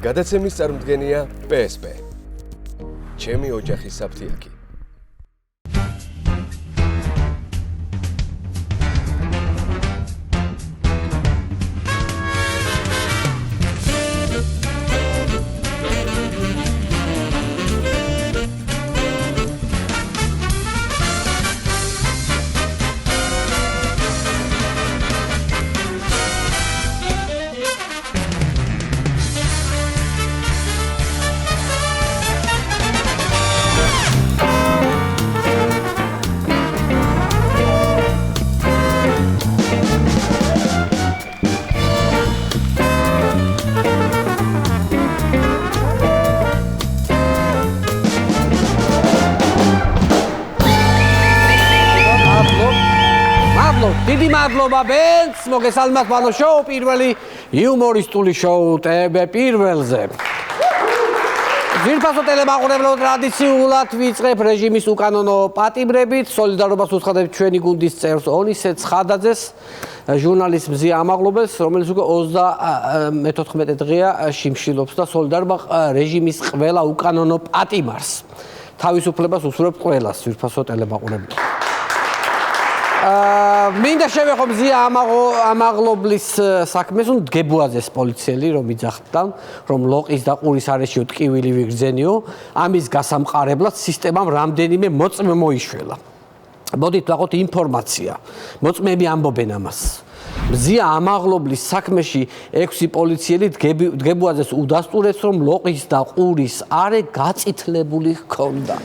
გადაცემის წარმდგენია PSP. ჩემი ოჯახის საფთიაქი. დიდი მადლობა ბენს, მოგესალმებით ბანო შოუ, პირველი იუმორისტული შოუ ტებ პირველზე. ძვირფასო ტელემაყურებლო ტრადიციულად ვიწყებ რეჟიმის უკანონო პატიმრებით, სოლიდარობას უცხადებ ჩვენი გუნდის წევრს ონისე ცხადაძეს, ჟურნალისტ მზია ამაღლობელს, რომელიც უკვე 34 დღეა შიმშილობს და სოლიდარობა რეჟიმის ყველა უკანონო პატიმარს. თავისუფლებას უსურვებ ყველას ძვირფასო ტელემაყურებლო. მინდა შევეხო მზია ამაღლობლის საქმეს, დგებუაძეს პოლიციელი რომ იძახდა, რომ ლოყის და ყურის არეშიო ტკივილი ვიგრძენიო, ამის გასამყარებლად სისტემამ რამდენიმე მოწმე მოიშველა. მოდით ვაყოთ ინფორმაცია. მოწმეები ამბობენ ამას. მზია ამაღლობლის საქმეში 6 პოლიციელი დგებუაძეს უდასტურებს, რომ ლოყის და ყურის არე გაწითლებული ჰქონდა.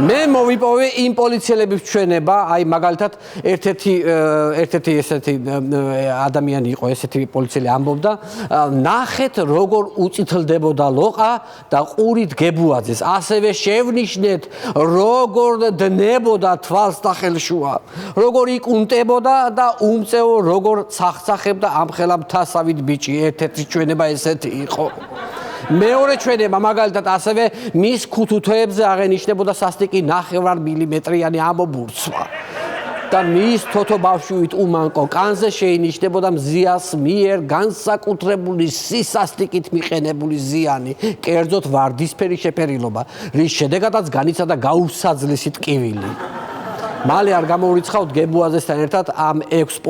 მე მოვიპოვე იმ პოლიციელების ჩვენება, აი მაგალითად ერთ-ერთი ესეთი ადამიანი იყო, ესეთი პოლიციელი ამბობდა, ნახეთ როგორ უწითლდებოდა ლოყა და ყური დგებუაძეს, ასევე შევნიშნეთ როგორ დნებოდა თვალს და ხელშუა, როგორ იკუნტებოდა და უმწეო როგორ ცახცახებდა ამხელა მთასავით ბიჭი, ერთ-ერთი ჩვენება ესეთი იყო. მეორე ჩვენება მაგალითად ასევე მის ქუთუთოებზე აღენიშნებოდა სასტიკი 9 მილიმეტრიანი ამობურცვა და მის თოთო ბავშვივით უმანკო კანზე შეინიშნებოდა მზიას მიერ განსაკუთრებული სისასტიკით მიყენებული ზიანი, კერძოდ ვარდისფერი შეფერილობა, რის შედეგადაც განიცადა გაუსაძლისი ტკივილი. მალე არ გამოურიცხავთ გებუაძესთან ერთად ამ 6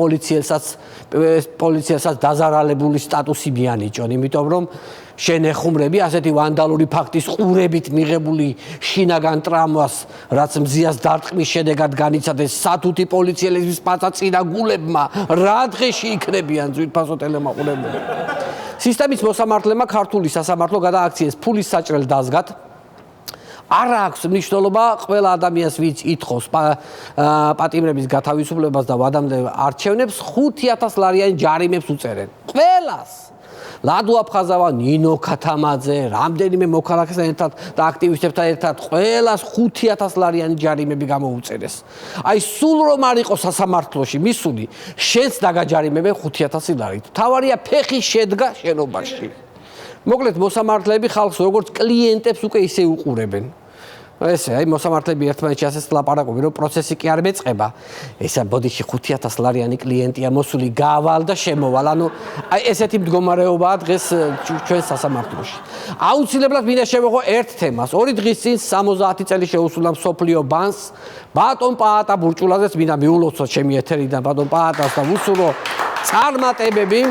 პოლიციელსაც დაზარალებული სტატუსი მიანიჭონ, იმიტომ რომ შენეხუმრები ასეთი ვანდალური ფაქტის ყურებით მიღებული შინაგან ტრამვას, რაც მზიას დარტყმის შედეგად განიცადეს სათუთი პოლიციელების პაწაწინა გულებმა, რა დღეში იქნებიან ძვირფასო ტელემაყურებლები. სისტემის მოსამართლემა ქართული სასამართლო გადააქციეს ფულის საჭრელ დაზგად. არ აქვს მნიშვნელობა ყველა ადამიანს, ვინც ითხოვს პატიმრების გათავისუფლებას და ვადამდელ არჩევნებს 5000 ლარიანი ჯარიმებს უწერენ. ყველას. ლადო აფხაზავა, ნინო ქათამაძე, რამდენიმე მოქალაქესთან ერთად და აქტივისტებთან ერთად ყველას 5000 ლარიანი ჯარიმები გამოუწერეს. აი სულ რომ არ იყო სასამართლოში მისული, შენს დაგაჯარიმებენ 5000 ლარით. თავარია ფეხი შედგა შენობაში. მოკლედ მოსამართლეები ხალხს როგორც კლიენტებს უკვე ისე უყურებენ. ესე აი მოსამართლეები ერთმანეთში ასეც ლაპარაკობენ, რომ პროცესი კი არ მეწყება. ესა ბოდიში 5000 ლარიანი კლიენტია მოსული, გავალ და შემოვალ. ანუ აი ესეთი მდგომარეობაა დღეს ჩვენ სასამართლოში. აუცილებლად მინდა შევეხო ერთ თემას. 2 დღის წინ 70 წელი შეუსრულა მსოფლიო ბანს ბატონ პაატა ბურჭულაძეს, მინდა მიულოცოთ ჩემი ეთერიდან ბატონ პაატას და ვუსურვო წარმატებები.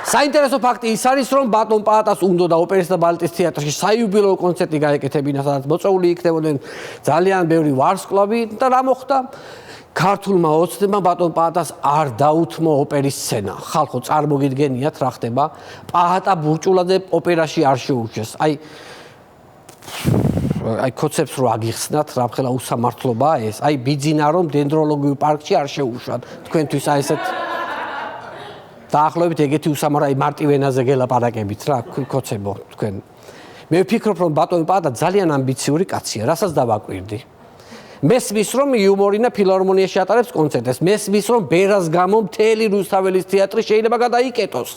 საინტერესო ფაქტი ის არის, რომ ბატონ პაატას უნდა ოპერის და ბალეტის თეატრში საიუბილეო კონცერტი გაეკეთებინა, სადაც მოწვეული იქნებოდნენ ძალიან ბევრი ვარსკვლავი და რა მოხდა? ქართულმა ოცნებმა ბატონ პაატას არ დაუთმო ოპერის სცენა. ხალხო, წარმოგიდგენიათ რა ხდება? პაატა ბურჭულაძე ოპერაში არ შეურჩეს. აი კონცეფტს რო აგიხსნათ, რამხელა უსამართლობაა ეს. აი ბიძინა რომ დენდროლოგიურ პარკში არ შეუშვათ. თქვენთვის აი ესეთ დაახლოებით ეგეთი უსამართლოა, მარტივ ენაზე გელაპარაკებით რა, კოცებო თქვენ. მე ვფიქრობ, რომ ბატონ პაატა ძალიან ამბიციური კაცია, რასაც დავაკვირდი. მესმის რომ იუმორინა ფილარმონიაში ატარებს კონცერტებს, მესმის რომ ბერას გამო მთელი რუსთაველის თეატრი შეიძლება გადაიკეტოს.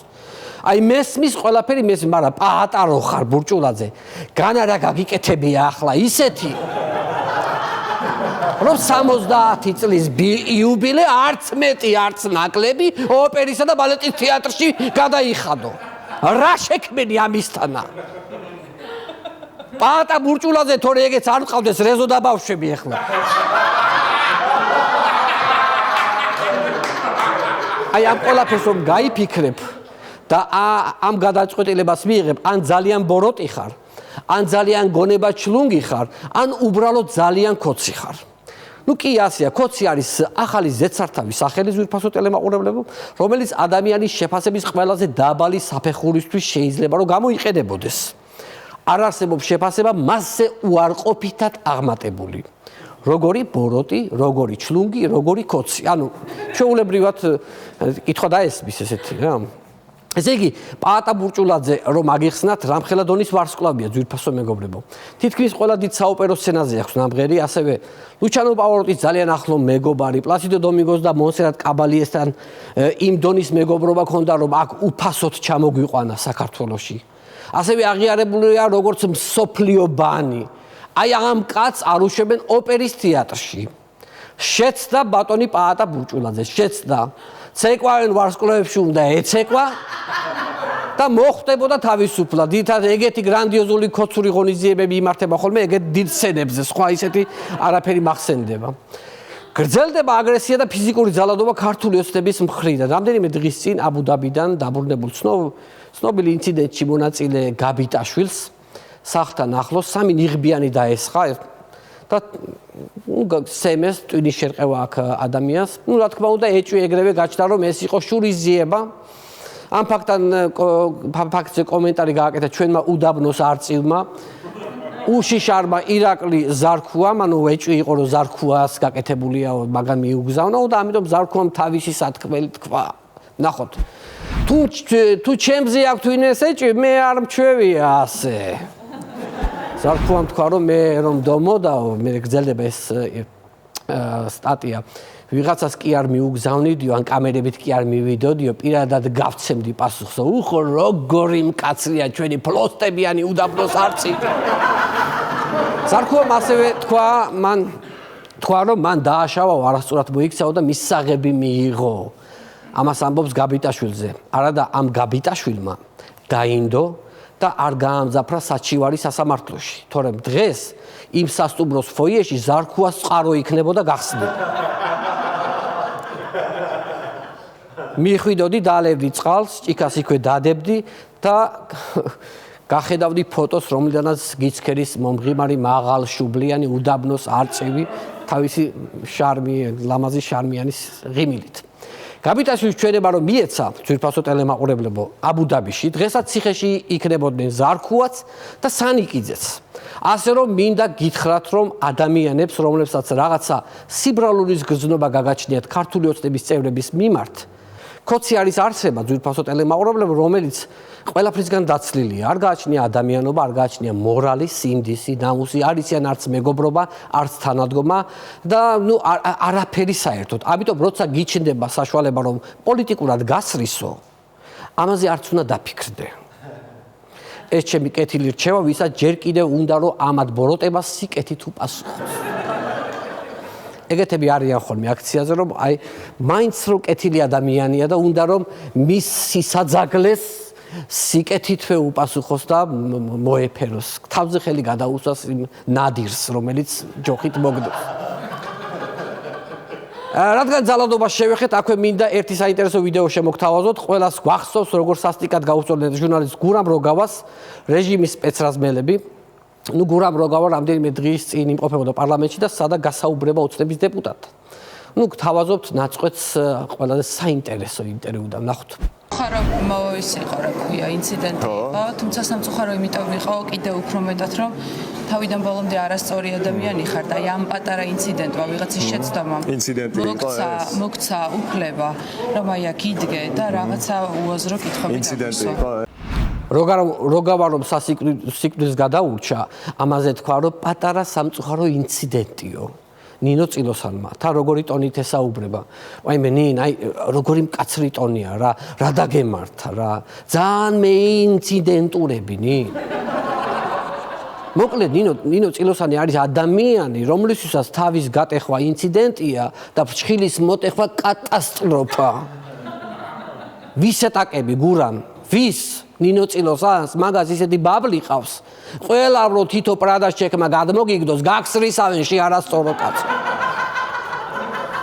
აი მესმის ყველაფერი მესმის, მაგრამ პაატა რო ხარ ბურჭულაძე, განარა გაგიკეთებია ახლა ისეთი რომ 70 წლის იუბილე არც მეტი არც ნაკლები ოპერისა და ბალეტის თეატრში გადაიხადო. რა შექმენი ამისთანა? პაატა ბურჭულაძე თორე ეგეც არ მყავდეს რეზო და ბავშვები ახლა. აი ამ ყველაფერს რომ გაიფიქრებ და ამ გადაწყვეტილებას მიიღებ, ან ძალიან ბოროტი ხარ, ან ძალიან გონება ჩლუნგი ხარ, ან უბრალოდ ძალიან კოცი ხარ. ნუ კი ასეა, კოცი არის ახალი ზეცართავის სახელი ზვირფასო ტელემაყურებლებო, რომელიც ადამიანის შეფასების ყველაზე დაბალი საფეხურისთვის შეიძლება რომ გამოიყენებოდეს. არ არსებობს შეფასება მასზე უარყოფითად აღმატებული. როგორი ბოროტი, როგორი ჩლუნგი, როგორი კოცი. ანუ ჩვეულებრივად კითხვა დაესმის ესეთი რა. ესე იგი, პაატა ბურჭულაძე რომ აგიხსნათ, რამხელა დონის ვარსკვლავია ძვირფასო მეგობრებო. თითქმის ყველა დიდ საოპერო სცენაზე აქვს ნამღერი, ასევე ლუჩანო პავაროტის ძალიან ახლო მეგობარი, პლასიდო დომინგოს და მონსერატ კაბალიესთან იმ დონის მეგობრობა ქონდა, რომ აქ უფასოდ ჩამოგვიყვანა საქართველოში. ასევე აღიარებულია როგორც მსოფლიო ბანი. აი ამ კაცს არ უშვებენ ოპერის თეატრში. შეცდა ბატონი პაატა ბურჭულაძე, შეცდა. ცეკვავენ ვარსკვლავებში უნდა ეცეკვა და მოხვდებოდა თავისუფლად. დიდად ეგეთი გრანდიოზული კოცური ღონისძიებები იმართება ხოლმე ეგეთ დიდ სცენებზე, სხვა ისეთი არაფერი მახსენდება. გრძელდება აგრესია და ფიზიკური ძალადობა ქართული ოცნების მხრიდან. რამდენიმე დღის წინ აბუ-დაბიდან დაბრუნებულ ცნობილი ინციდენტში მონაწილე გაბიტაშვილს სახლთან ახლოს 3 ნიღბიანი დაესხა და სემეს ტვინის შერყევა აქ ადამიანს. რა თქმა უნდა, ეჭვი ეგრევე გაჩნდა, რომ ეს იყო შურისძიება. ამ ფაქტზე კომენტარი გააკეთა ჩვენმა უდაბნოს არწივმა. უშიშარმა ირაკლი ზარქუამ, ანუ ეჭვი იყო, რომ ზარქუას გაკეთებულია, მაგან მიუგზავნა და ამიტომ ზარქუამ თავისი სათქმელი თქვა. ნახოთ. თუ ჩემზე აქვს თვინეს ეჭვი, მე არ მჩვევია ასე. ზარქუამ თქვა, რომ მე რომ დომოდაო, მე გძელდება ეს სტატია. ვიღაცას კი არ მიუგზავნიდიო, ან კამერებით კი არ მივიდოდიო, პირადად გავცემდი პასუხს. უხო როგორი მკაცრია ჩვენი ფლოსტებიანი უდაბნოს არწივი. ზარქუამ ასევე თქვა, რომ მან დააშავა, არასწორად მოიქცაო და მისაღები მიიღო. ამას ამბობს გაბიტაშვილზე. არადა ამ გაბიტაშვილმა დაინდო და არ გაამძაფრა საჩივარი სასამართლოში. თორემ დღეს იმ სასტუმროს ფოიეში ზარქუას წყარო იქნებოდა გახსნილი. მიხვიდოდი, დაალევდი წყალს, ჭიქას იქვე დადებდი და გახედავდი ფოტოს, რომლიდანაც გიცქერის მომღიმარი მაღალშუბლიანი უდაბნოს არწივი თავისი ლამაზი შარმიანის ღიმილით. გაბიტაშვილის ჩვენება რომ მიეცა ძვირფასო ტელემაყურებლებო აბუ-დაბიში, დღესაც ციხეში იქნებოდნენ ზარქუაც და სანიკიძეც. ასე რომ მინდა გითხრათ, რომ ადამიანებს, რომლებსაც რაღაცა სიბრალურის გრძნობა გაგაჩნიათ ქართული ოცნების წევრების მიმართ, კოცი არის არსება ძვირფასო ტელემაყურებლებო, რომელიც ყველაფრისგან დაცლილია. არ გააჩნია ადამიანობა, არ გააჩნია მორალი, სინდისი, ნამუსი, არ იციან არც მეგობრობა, არც თანადგომა და არაფერი საერთოდ. ამიტომ როცა გიჩნდება საშუალება, რომ პოლიტიკურად გასრისო, ამაზე არც უნდა დაფიქრდე. ეს ჩემი კეთილი რჩევა, ვისაც ჯერ კიდევ უნდა რომ ამათ ბოროტებას სიკეთით უპასუხოს. ეგეთები არიან ხოლმე აქციაზე, რომ აი მაინც რო კეთილი ადამიანია და უნდა რომ მის სისაძაგლეს სიკეთითვე უპასუხოს და მოეფეროს. თავზე ხელი გადაუსვას იმ ნადირს, რომელიც ჯოხით მოგდოს. რადგან ძალადობას შევეხეთ, აქვე მინდა ერთი საინტერესო ვიდეო შემოგთავაზოთ. ყველას გვახსოვს, როგორ სასტიკად გაუწოდნენ ჟურნალისტ გურამ როგავას რეჟიმის სპეცრაზმელები. გურამ როგავა რამდენიმე დღის წინ იმყოფებოდა პარლამენტში და სადაც გასაუბრება ოცნების დეპუტატთან. გთავაზობთ ნაწყვეტს ყველაზე საინტერესო ინტერვიუდან, ნახოთ. ხარო ის იყო, რა ქვია, ინციდენტი იყო, თუმცა სამწუხარო იმიტომ იყო კიდევ უფრო მეტად, რომ თავიდან ბოლომდე არასწორი ადამიანი ხარ და ამ პატარა ინციდენტმა ვიღაცის შეცდომამ მოგცა უფლება, რომ აი აქ იდგე და რაღაცა უაზრო კითხვები დაგუსვა. როგავა რომ სასიკვდილს გადაურჩა, ამაზე თქვა, რომ პატარა სამწუხარო ინციდენტიო. ნინო წილოსანმა თა როგორი ტონით ესაუბრება. ვაიმე ნინ, აი როგორი მკაცრი ტონია რა დაგემართა რა. ძალიან მე ინციდენტურები ნინ. მოკლედ ნინო წილოსანი არის ადამიანი, რომლისთვისაც თავის გატეხვა ინციდენტია და ფრჩხილის მოტეხვა კატასტროფა. ვისეტაკები გურამ ვის ნინო წილოსანს მაგას ისეთი ბაბლი ყავს ყველა რო თითო პრადას ჩეკმა გადმოგიგდოს გაგსრისავენში არასწორო კაცო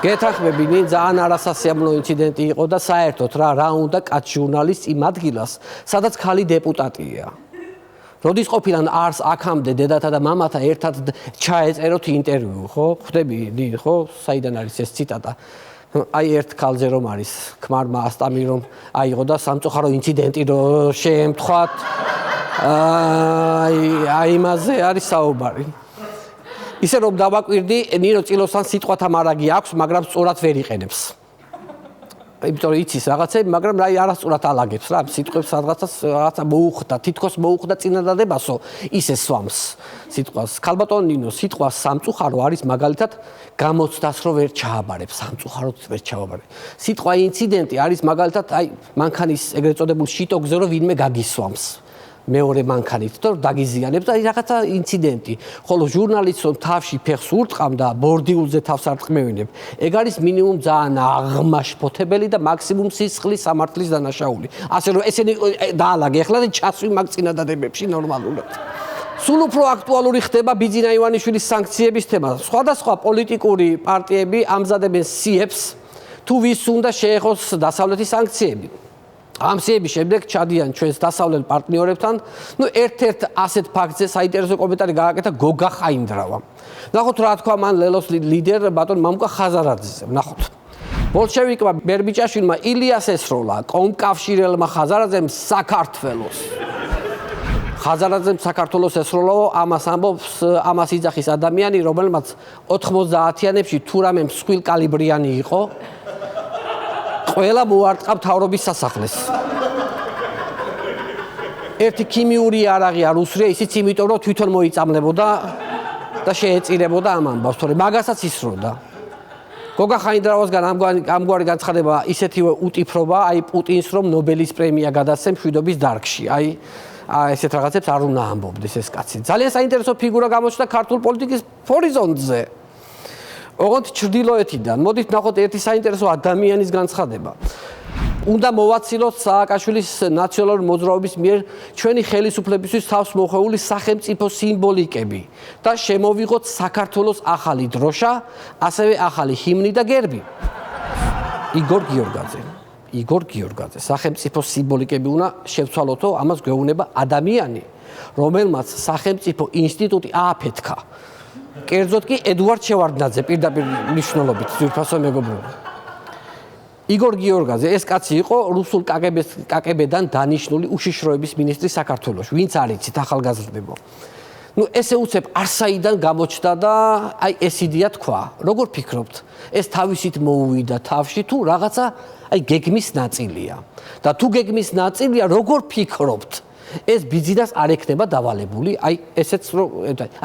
გეთახმები ნინ ძალიან არასასიამოვნო ინციდენტი იყო და საერთოდ რა უნდა კაც ჟურნალისტს იმ ადგილას სადაც ხალი დეპუტატია როდის ყოფილან არს აქამდე დედათა და მამათა ერთად ჩაეწეროთ ინტერვიუ ხო ხვდები ხო საიდან არის ეს ციტატა აი ერთ ქალზე რომ არის ქმარმა ასტამი რომ აიღო და სამწუხარო ინციდენტი რომ შეემთხვათ აი იმაზე არის საუბარი ისე რომ დავაკვირდი ნინო წილოსთან სიტყვათა მარაგი აქვს მაგრამ სწორად ვერ იყენებს იმიტომ რომ იცის რაღაცები მაგრამ აი არასწორად ალაგებს რა სიტყვებს რაღაცა მოუხდა თითქოს მოუხდა წინადადებასო ისე სვამს სიტყვას ქალბატონ ნინო სიტყვა სამწუხარო არის მაგალითად გამოცდას რომ ვერ ჩააბარებს სამწუხაროდ ვერ ჩააბარებ სიტყვა ინციდენტი არის მაგალითად აი მანქანის ეგრეთ წოდებულ შიტოგზე რომ ვინმე გაგისვამს მეორე მანქანით და დაგიზიანებს და რაღაცა ინციდენტი ხოლო ჟურნალისტს თავში ფეხს ურტყამ და ბორდიულზე თავს არ ტყმევინებ ეგ არის მინიმუმ ძალიან აღმაშფოთებელი და მაქსიმუმ სისხლის სამართლის დანაშაული ასე რომ ესენი დაალაგე ახლა და ჩასვი მაგ წინადადებებში ნორმალურად სულ უფრო აქტუალური ხდება ბიძინა ივანიშვილის სანქციების თემა სხვადასხვა პოლიტიკური პარტიები ამზადებენ სიებს თუ ვის უნდა შეეხოს დასავლეთის სანქციები ამ სიების შემდეგ ჩადიან ჩვენს დასავლელ პარტნიორებთან ნუ ერთ-ერთ ასეთ ფაქტზე საინტერესო კომენტარი გააკეთა გოგა ხაინდრავა ნახოთ რა თქვა მან ლელოს ლიდერ ბატონ მამუკა ხაზარაძეზე ნახოთ ბოლშევიკმა ბერბიჭაშვილმა ილიას ესროლა კომკავშირელმა ხაზარაძემ საქართველოს ხაზარაძემ საქართველოს ესროლაო ამას ამბობს ამას იძახის ადამიანი რომელმაც 90-იანებში თუ რამე მსხვილ კალიბრიანი იყო ყველა მოარტყა მთავრობის სასახლეს. ერთი ქიმიური არაღი არ უსრია ისიც იმიტომ რომ თვითონ მოიწამლებოდა და შეეწირებოდა ამ ამბავს, თორე მაგასაც ისროდა. გოგა ხაინდრავასგან ამგვარი განცხადება ისეთივე უტიფრობა, აი პუტინს რომ ნობელის პრემია გადასცემ მშვიდობის დარგში. აი ესეთ რაღაცებს არ უნდა ამბობდეს ეს კაცი. ძალიან საინტერესო ფიგურა გამოჩნდა ქართულ პოლიტიკის ჰორიზონტზე. ოღონდ ჩრდილოეთიდან მოდით ნახოთ ერთი საინტერესო ადამიანის განცხადება. უნდა მოვაცილოთ სააკაშვილის ნაციონალური მოძრაობის მიერ ჩვენი ხელისუფლებისთვის თავს მოხეული სახელმწიფო სიმბოლიკები და შემოვიღოთ საქართველოს ახალი დროშა, ასევე ახალი ჰიმნი და გერბი. იგორ გიორგაძე სახელმწიფო სიმბოლიკები უნდა შევცვალოთო, ამას გვეუბნება ადამიანი, რომელმაც სახელმწიფო ინსტიტუტი ააფეთქა. კერძოდ კი ედუარდ შევარდნაძე პირდაპირ მნიშვნელობით ძვირფასო მეგობრებო. იგორ გიორგაძე ეს კაცი იყო რუსულ კგბ-დან დანიშნული უშიშროების მინისტრი საქართველოში. ვინც არ იცით ახალგაზრდებო. ნუ ესე უცებ არსაიდან გამოჩნდა და აი ეს იდეა თქვა. როგორ ფიქრობთ? ეს თავისით მოუვიდა თავში თუ რაღაცა აი გეგმის ნაწილია. და თუ გეგმის ნაწილია, როგორ ფიქრობთ? ეს ბიძინას არ ექნება დავალებული, აი ესეც რომ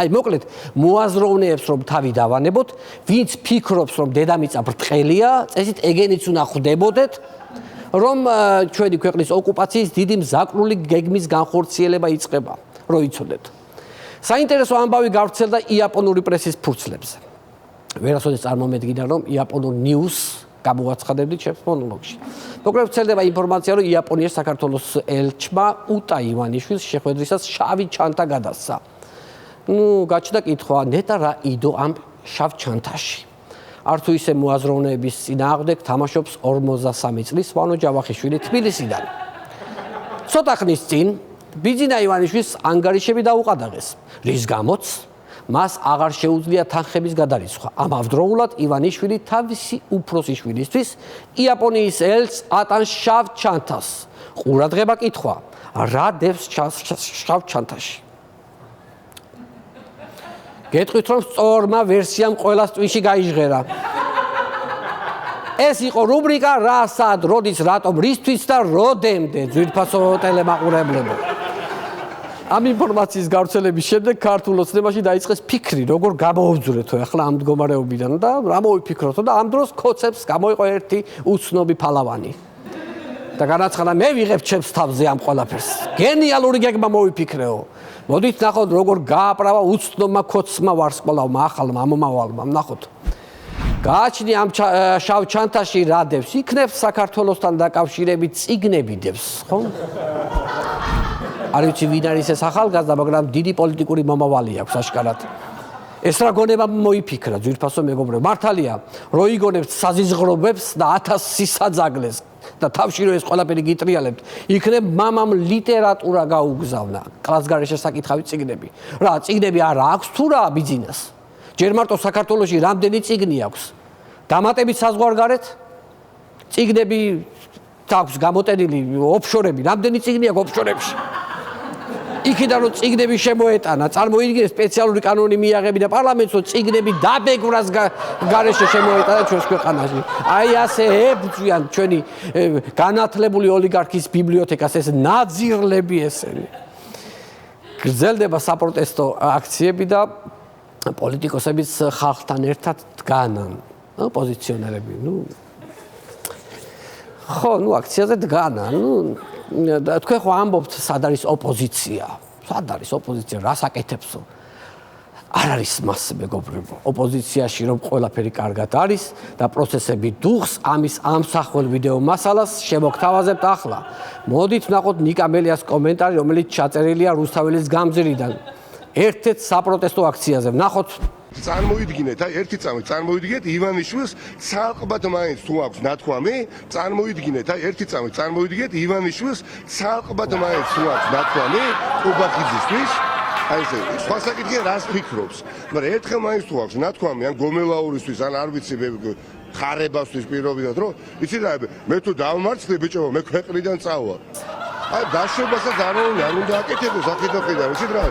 აი მოკლედ მოაზროვნეებს რომ თავი დავანებოთ, ვინც ფიქრობს რომ დედამიწა ბრტყელია, წესით ეგენიც უნდა ხვდებოდეთ, რომ ჩვენი ქვეყნის ოკუპაციის დიდი მზაკრული გეგმის განხორციელება იწყება, რომ იცოდეთ. საინტერესო ამბავი გავრცელდა იაპონური პრესის ფურცლებზე. ვერასოდეს წარმომედგინა რომ იაპონურ ნიუს გამოვაცხადებდით ჩემს მონოლოგში. მოკლედ ვრცელდება ინფორმაცია, რომ იაპონიის საქართველოს ელჩმა უტა ივანიშვილს შეხვედრისას შავი ჩანთა გადასცა. ნუ გაჩნდა კითხვა, ნეტა რა იდო ამ შავ ჩანთაში. არ თუ ისე მოაზროვნეების წინააღმდეგ თამაშობს 53 წლის ვანო ჯავახიშვილი თბილისიდან. ცოტა ხნის წინ ბიძინა ივანიშვილს ანგარიშები დაუყადაღეს. რის გამოც მას აღარ შეუძლია თანხების გადარიცხვა. ამავდროულად ივანიშვილი თავისი უფროსი შვილისთვის იაპონიის ელჩს ატანს შავ ჩანთას. ყურადღება კითხვა, რა დევს შავ ჩანთაში? გეტყვით რომ სწორმა ვერსიამ ყველას ტვინში გაიჟღერა. ეს იყო რუბრიკა რა, სად, როდის, რატომ, რისთვის და როდემდე ძვირფასო ტელემაყურებლებო. ამ ინფორმაციის გავრცელების შემდეგ ქართულ ოცნებაში დაიწყეს ფიქრი, როგორ გამოვძვრეთო ახლა ამ მდგომარეობიდან და რა მოვიფიქროთო და ამ დროს ქოცებს გამოიყო ერთი უცნობი ფალავანი. და განაცხადა მე ვიღებ ჩემს თავზე ამ ყველაფერს. გენიალური გეგმა მოვიფიქრეო. მოდით ნახოთ როგორ გააправა უცნობმა ქოცმა ვარსკვლავმა ახალმა ამომავალმა. ნახოთ. გააჩნია ამ შავ ჩანთაში რა დევს? იქნებ საქართველოსთან დაკავშირებით წიგნები დევს, ხო? არ ვიცი ვინ არის ეს ახალგაზრდა, მაგრამ დიდი პოლიტიკური მომავალი აქვს აშკარად. ეს რა გონება მოიფიქრა ძვირფასო მეგობრებო. მართალია, რო იგონებთ საზიზღრობებს და 1000 სისაძაგლეს და თავში რო ეს ყველაფერი გიტრიალებთ, იქნებ მამამ ლიტერატურა გაუგზავნა. კლასგარეშე საკითხავი წიგნები. რა, წიგნები არა აქვს თუ რა ბიზნეს? ჯერ მარტო საქართველოში რამდენი წიგნი აქვს? დამატებით საზღვარგარეთ? წიგნები აქვს გამოტენილი ოფშორები, რამდენი წიგნი აქვს ოფშორებში? იქიდან რომ წიგნები შემოეტანა, წარმოიდგინეთ სპეციალური კანონი მიაღებინა პარლამენტს, რომ წიგნები დაბეგვრას გარეშე შემოეტანა ჩვენს ქვეყანაში. აი ასე ებრძვიან ჩვენი განათლებული ოლიგარქის ბიბლიოთეკას ეს ნაძირლები ესენი. გრძელდება საპროტესტო აქციები და პოლიტიკოსებიც ხალხთან ერთად დგანან. ოპოზიციონერები, ხო, აქციაზე დგანან, თქვენ ხო ამბობთ, სად არის ოპოზიცია? სად არის ოპოზიცია? რას აკეთებსო? არ არის მასე მეგობრებო. ოპოზიციაში რომ ყველაფერი კარგად არის და პროცესები დუხს, ამის ამსახველ ვიდეო მასალას შემოგთავაზებთ ახლა. მოდით ვნახოთ ნიკა მელიას კომენტარი, რომელიც ჩაწერილია რუსთაველის გამზირიდან. ერთ-ერთ საპროტესტო აქციაზე. ვნახოთ. წარმოიდგინეთ, აი ერთი წამი წარმოიდგინეთ ივანიშვილს ცალკბად მაინც თუ აქვს ნათქვამი, წარმოიდგინეთ, აი ერთი წამი წარმოიდგინეთ ივანიშვილს ცალკბად მაინც თუ აქვს ნათქვამი უბახიძისთვის. აი ესე, სხვა საკითხია რას ფიქრობს, მაგრამ ერთხელ მაინც თუ აქვს ნათქვამი ან გომელაურისთვის ან არ ვიცი ხარებასთვის პირობიდან, რომ იცი რა, მე თუ დავმარცხდი ბიჭო, მე ქვეყნიდან წავალ. აი დაშვებასაც არ უნდა აკეთებდეს აქედან, იცით რა.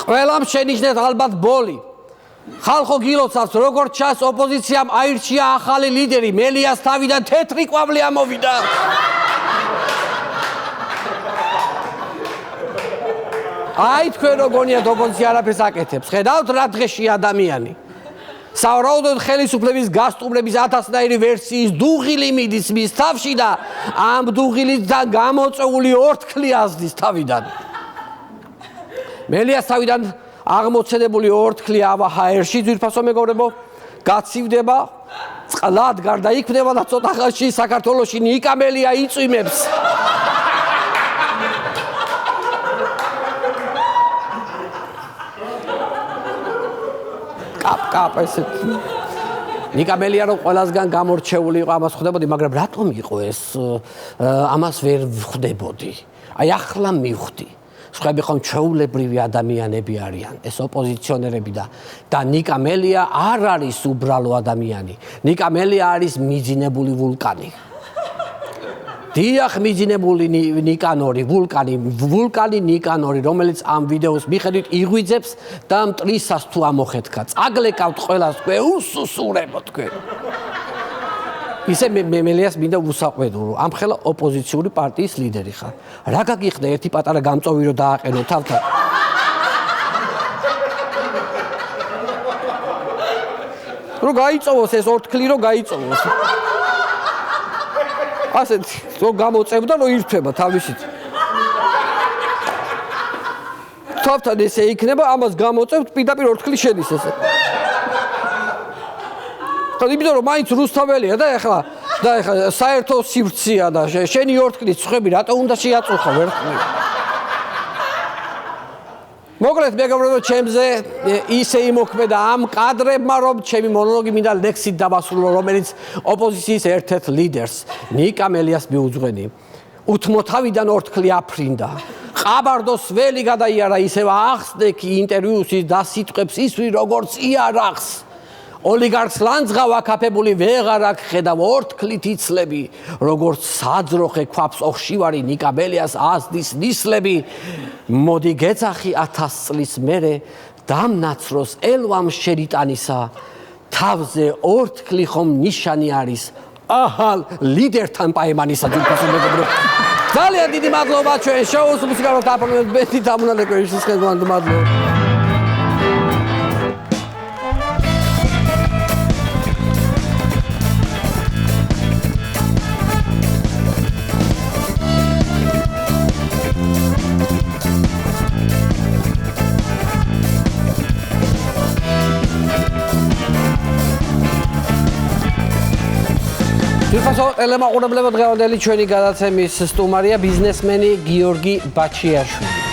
ყველამ შენიშნეთ ალბათ ბოლი. ხალხო გილოცავს, როგორ ჩანს ოპოზიციამ აირჩია ახალი ლიდერი, მელიას თავიდან თეთრი ყვავლი ამოვიდა. აი თქვენ რო გონიათ ოპოზიცია არაფერს აკეთებს, ხედავთ რა დღეში ადამიანი. სავარაუდოდ ხელისუფლების გასტუმრების 1000-ნაირი ვერსიის დუღილი მიდის მის თავში და ამ დუღილიდან გამოწეული ორთქლი ազდის თავიდან. მელიას თავიდან აღმოცენებული ორთქლი ავაჰაერში ძვირფასო მეგობრებო გაცივდება, წყლად გარდაიქმნება და ცოტა ხანში საქართველოში ნიკა მელია იწვიმებს. კაპ ესეთ. ნიკა მელია რომ ყველასგან გამორჩეული იყო, ამას ხვდებოდი, მაგრამ რატომ იყო ეს? ამას ვერ ხვდებოდი. აი ახლა მივხვდი. სხვები ხომ ჩვეულებრივი ადამიანები არიან, ეს ოპოზიციონერები და ნიკა მელია არ არის უბრალო ადამიანი. ნიკა მელია არის მიძინებული ვულკანი. დიახ, მიძინებული ნიკანორი, ვულკანი ნიკანორი, რომელიც ამ ვიდეოს მიხედვით იღვიძებს და მტრისას თუ ამოხეთქა. წაგლეკავთ ყველას თქვენ, უსუსურებო თქვენ. ისე მელიას მინდა უსაყვედო, რომ ამხელა ოპოზიციური პარტიის ლიდერი ხარ. რა გაგიხდა ერთი პატარა გამწოვი რომ დააყენო თავთან? რომ გაიწოვოს ეს ორთქლი რომ გაიწოვოს. ასეთ რომ გამოწევდა რომ ირთვება თავისით. თავთან ესე იქნება, ამას გამოწევთ პირდაპირ ორთქლი შედის ესე. იმიტომ რომ მაინც რუსთაველია და ეხლა საერთო სივრცეა და შენი ორთქლის ცხები რატო უნდა შეაწუხო ვერტყვი. მოკლედ მეგობრებო, ჩემზე ისე იმოქმედა ამ კადრებმა, რომ ჩემი მონოლოგი მინდა ლექსით დავასრულო, რომელიც ოპოზიციის ერთ-ერთ ლიდერს ნიკა მელიას მიუძღვენი. უთმოთავიდან ორთქლი აფრინდა. ყაბარდოს ველი გადაიარა, ისევ ახსნექი ინტერვიუსის დასიტყვებს ისვრი როგორც იარაღს. ოლიგარქს ლანძღავ აკაფებული ვეღარ აქ ხედავ ორთქლით იცლები, როგორც საძროხე ქვაფს ოხშივარი ნიკა მელიას ազდის ნისლები. მოდი გეძახი 1000 წლის მერე დამნაცროს ელვამ შერიტანისა, თავზე ორთქლი ხომ ნიშანი არის ახალ ლიდერთან პაემანისა. ძალიან დიდი მადლობა ჩვენ შოუს მუსიკალურ დაპროგრამებად ბენდი დამუნალეკვეიშის ხელმძღვანელს მადლობა. ტელემაყურებლებო, დღევანდელი ჩვენი გადაცემის სტუმარია ბიზნესმენი გიორგი ბაჩიაშვილი.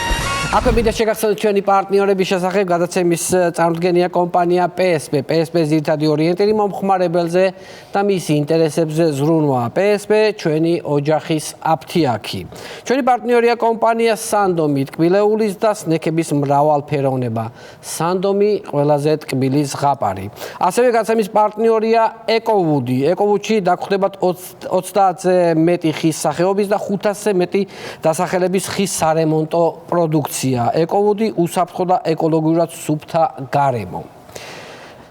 აქვე მინდა შეგახსენოთ ჩვენი პარტნიორების შესახებ. გადაცემის წარმოდგენია კომპანია PSP. PSP-ს ძირითადი ორიენტირი მომხმარებელზე და მისი ინტერესებზე ზრუნვა. PSP ჩვენი ოჯახის აფთიაქი. ჩვენი პარტნიორია კომპანია Sandomi, ტკბილეულის და სნექების მრავალფეროვნება. Sandomi ყველაზე ტკბილი ზღაპარი. ასევე გადაცემის პარტნიორია EcoWood. EcoWood-ში დაგხვდებათ 30-ზე მეტი ხის სახეობის და 500-ზე მეტი დასახელების ხის სარემონტო პროდუქცია. EcoWood უსაფრთხო და ეკოლოგიურად სუფთა გარემო.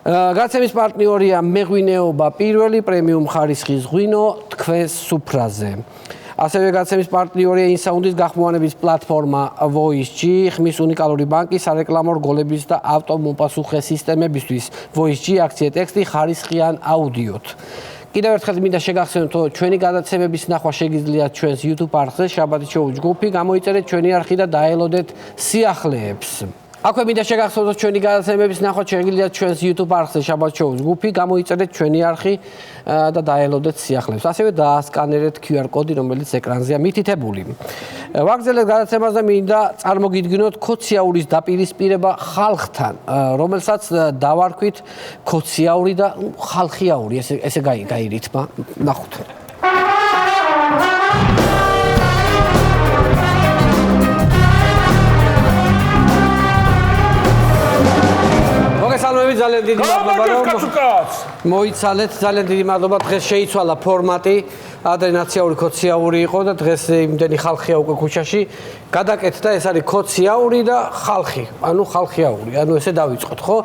გადაცემის პარტნიორია მეღვინეობა პირველი პრემიუმ ხარისხის ღვინო თქვენს სუფრაზე. ასევე გადაცემის პარტნიორია ინსაუნდის გახმოვანების პლატფორმა VoiceG, ხმის უნიკალური ბანკი სარეკლამო რგოლების და ავტომოპასუხე სისტემებისთვის. VoiceG აქცია ტექსტი ხარისხიან აუდიოთ. კიდევ ერთხელ მინდა შეგახსენოთ, რომ ჩვენი გადაცემების ნახვა შეგიძლიათ ჩვენს YouTube არხზე შაბათის შოუს ჯგუფი, გამოიწერეთ ჩვენი არხი და დაელოდეთ სიახლეებს. აქვე მინდა შეგახსენოთ, რომ ჩვენი გადაცემების ნახვა შეგიძლიათ ჩვენს YouTube არხზე შაბათის შოუს ჯგუფი, გამოიწერეთ ჩვენი არხი და დაელოდეთ სიახლეებს. ასევე დაასკანერეთ QR კოდი, რომელიც ეკრანზეა მითითებული. ვაგრძელეთ გადაცემას და მინდა წარმოგიდგინოთ ქოციაურის დაპირისპირება ხალხთან, რომელსაც დავარქვით ქოციაური და ხალხიაური, ესე გაირითმა. ნახოთ. მოგესალმებით, ძალიან დიდი მადლობა, რომ მოიცალეთ. ძალიან დიდი მადლობა. დღეს შეიცვალა ფორმატი. ადრე ნაციური ქოციაური იყო და დღეს იმდენი ხალხია უკვე ქუჩაში. გადაკეთდა, ეს არის ქოციაური და ხალხი. ანუ ხალხიაური. ანუ ესე დავიწყოთ, ხო?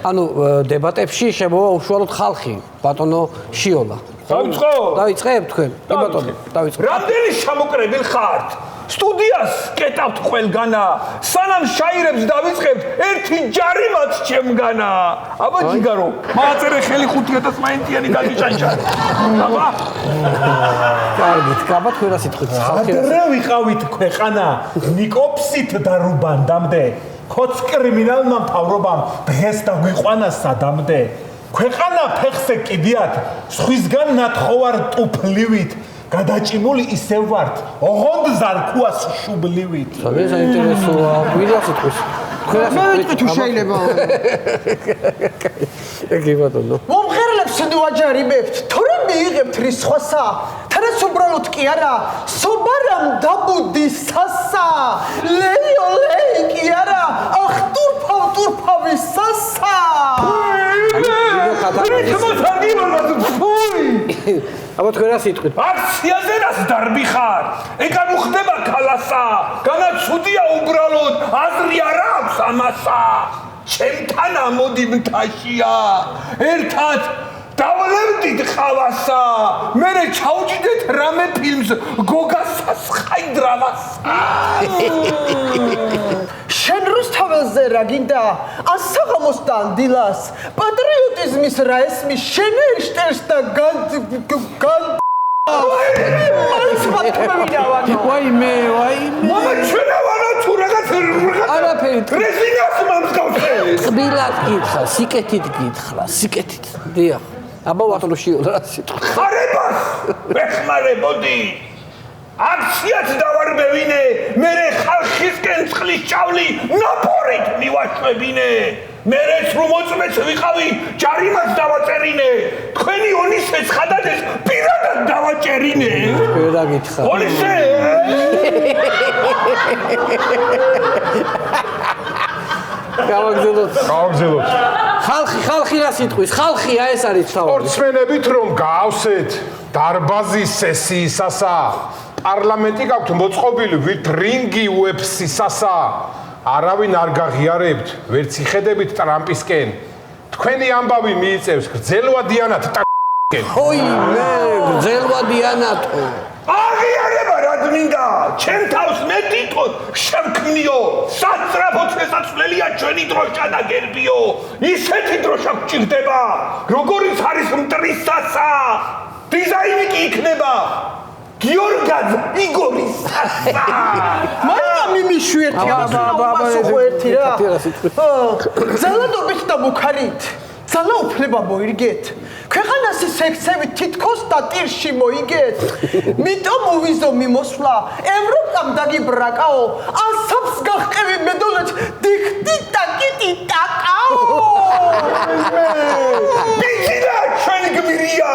ანუ დებატებში შემოვა უშუალოდ ხალხი, ბატონო შიოლა. დავიწყო? დავიწყებ თქვენ. კი ბატონო, დავიწყებ. რამდენი შემოკრებილ ხართ? სტუდიას კეტავთ ყველგანა. სანამ შაირებს დავიწყებთ, ერთი ჯარიმაც ჩემგანა. აბა ჯიგარო, მააწერე ხელი 5000 მაინტიანი გაგიჭანჭა. აბა. კარგით, გაბა თქვენ რა სიტყვით. ადრე ვიყავით ქვეყანა, ნიკოფსით დარუბანდამდე. ხოც კრიმინალმა მთავრობამ დღეს დაგვიყვანა სადამდე. ქვეყანა ფეხზე კიდიათ, სხვისგან ნათხოვარ ტუფლივით. გადაჭიმული ისევ ვართ, ოღონდ ზარქუას შუბლივით. ძალიან საინტერესოა. ვირა სიტყვის. მე ვიტყვი თუ შეიძლება. კი ბატონო. მომღერლებს ვაჯარიმებთ, თორე მიიღებთ რისხვასა. თანაც უბრალოდ კი არა, სობარამ დაბუდი სასა. ლეიო ლეი კი არა, ახ ტურფავი სასა. აბა თქვენ რა სიტყვით? აქციაზე რას დარბი ხარ? ეგ არ უხდება ქალასა. განაცუდია უბრალოდ, აზრი არ აქვს ამასა. ჩემთან ამოდი მთაშია. ერთად დავლევდით ხავასა. მერე ჩაუჭიდეთ რამე ფილმს გოგასას ხაიდრავას. შენ რუსთაველზე რა გინდა? ასაღამოს და დილას პატრიოტიზმის რა ესმი შენ ერშტერს და ვაიმე. მამა ჩვენავანა თუ რაღაც არაფერი. რეზინას მომსკავსე. წბილად გითხრა, სიკეთით გითხრა, სიკეთით. დიახ. აბა ბატონო შიოლა რა სიტყვა. ხარებას ვეხმარებოდი. აქციაც დავარბევინე, მერე ხალხისკენ წყლის ჭავლი ნაპორით მივაშვებინე. მერეც რომ მოწმეც ვიყავი, ჯარიმაც დავაწერინე. თქვენი ონისეც ხადადეს პირადად დავაჭერინე. რა გითხრა? ონისე! გავაგზავნოთ. ხალხი რა სიტყვის? ხალხია ეს არის თავი. სპორტსმენებით რომ გაავსეთ დარბაზის სესიისასა. პარლამენტი გაქვთ მოწყობილი ვით რინგი UFC-სასა. არავინ არ გაღიარებთ, ვერც იხედებით ტრამპისკენ. თქვენი ამბავი მიიწევს გრძელვადიანად ტაკენ. ოიმე, გრძელვადიანათო. აღიარება რად მინდა? ჩემ თავს მე თვითონ შევქმნიო. სასწრაფო შესაძლებელია ჩვენი დროშა და გერბიო. ისეთი დროშა გჭირდება, როგორიც არის მტრისასა. დიზაინი კი იქნება გიორგად იგორის სასა. მამა მიმიშვიერთი აბა ერთი რა. ზალადობით და მუქარით. ძალა უფლება მოირგეთ. ქვეყანას სექცევით თითქოს და ტირში მოიგეთ. მიტომ ოვიზო მიმოსვლა ევროპამ დაგიბრაკაო. ასაფს გახყევი მედოლეთ დიქტი ტაკიტი ტაკაო. ბიჭინა ჩვენი გმირია.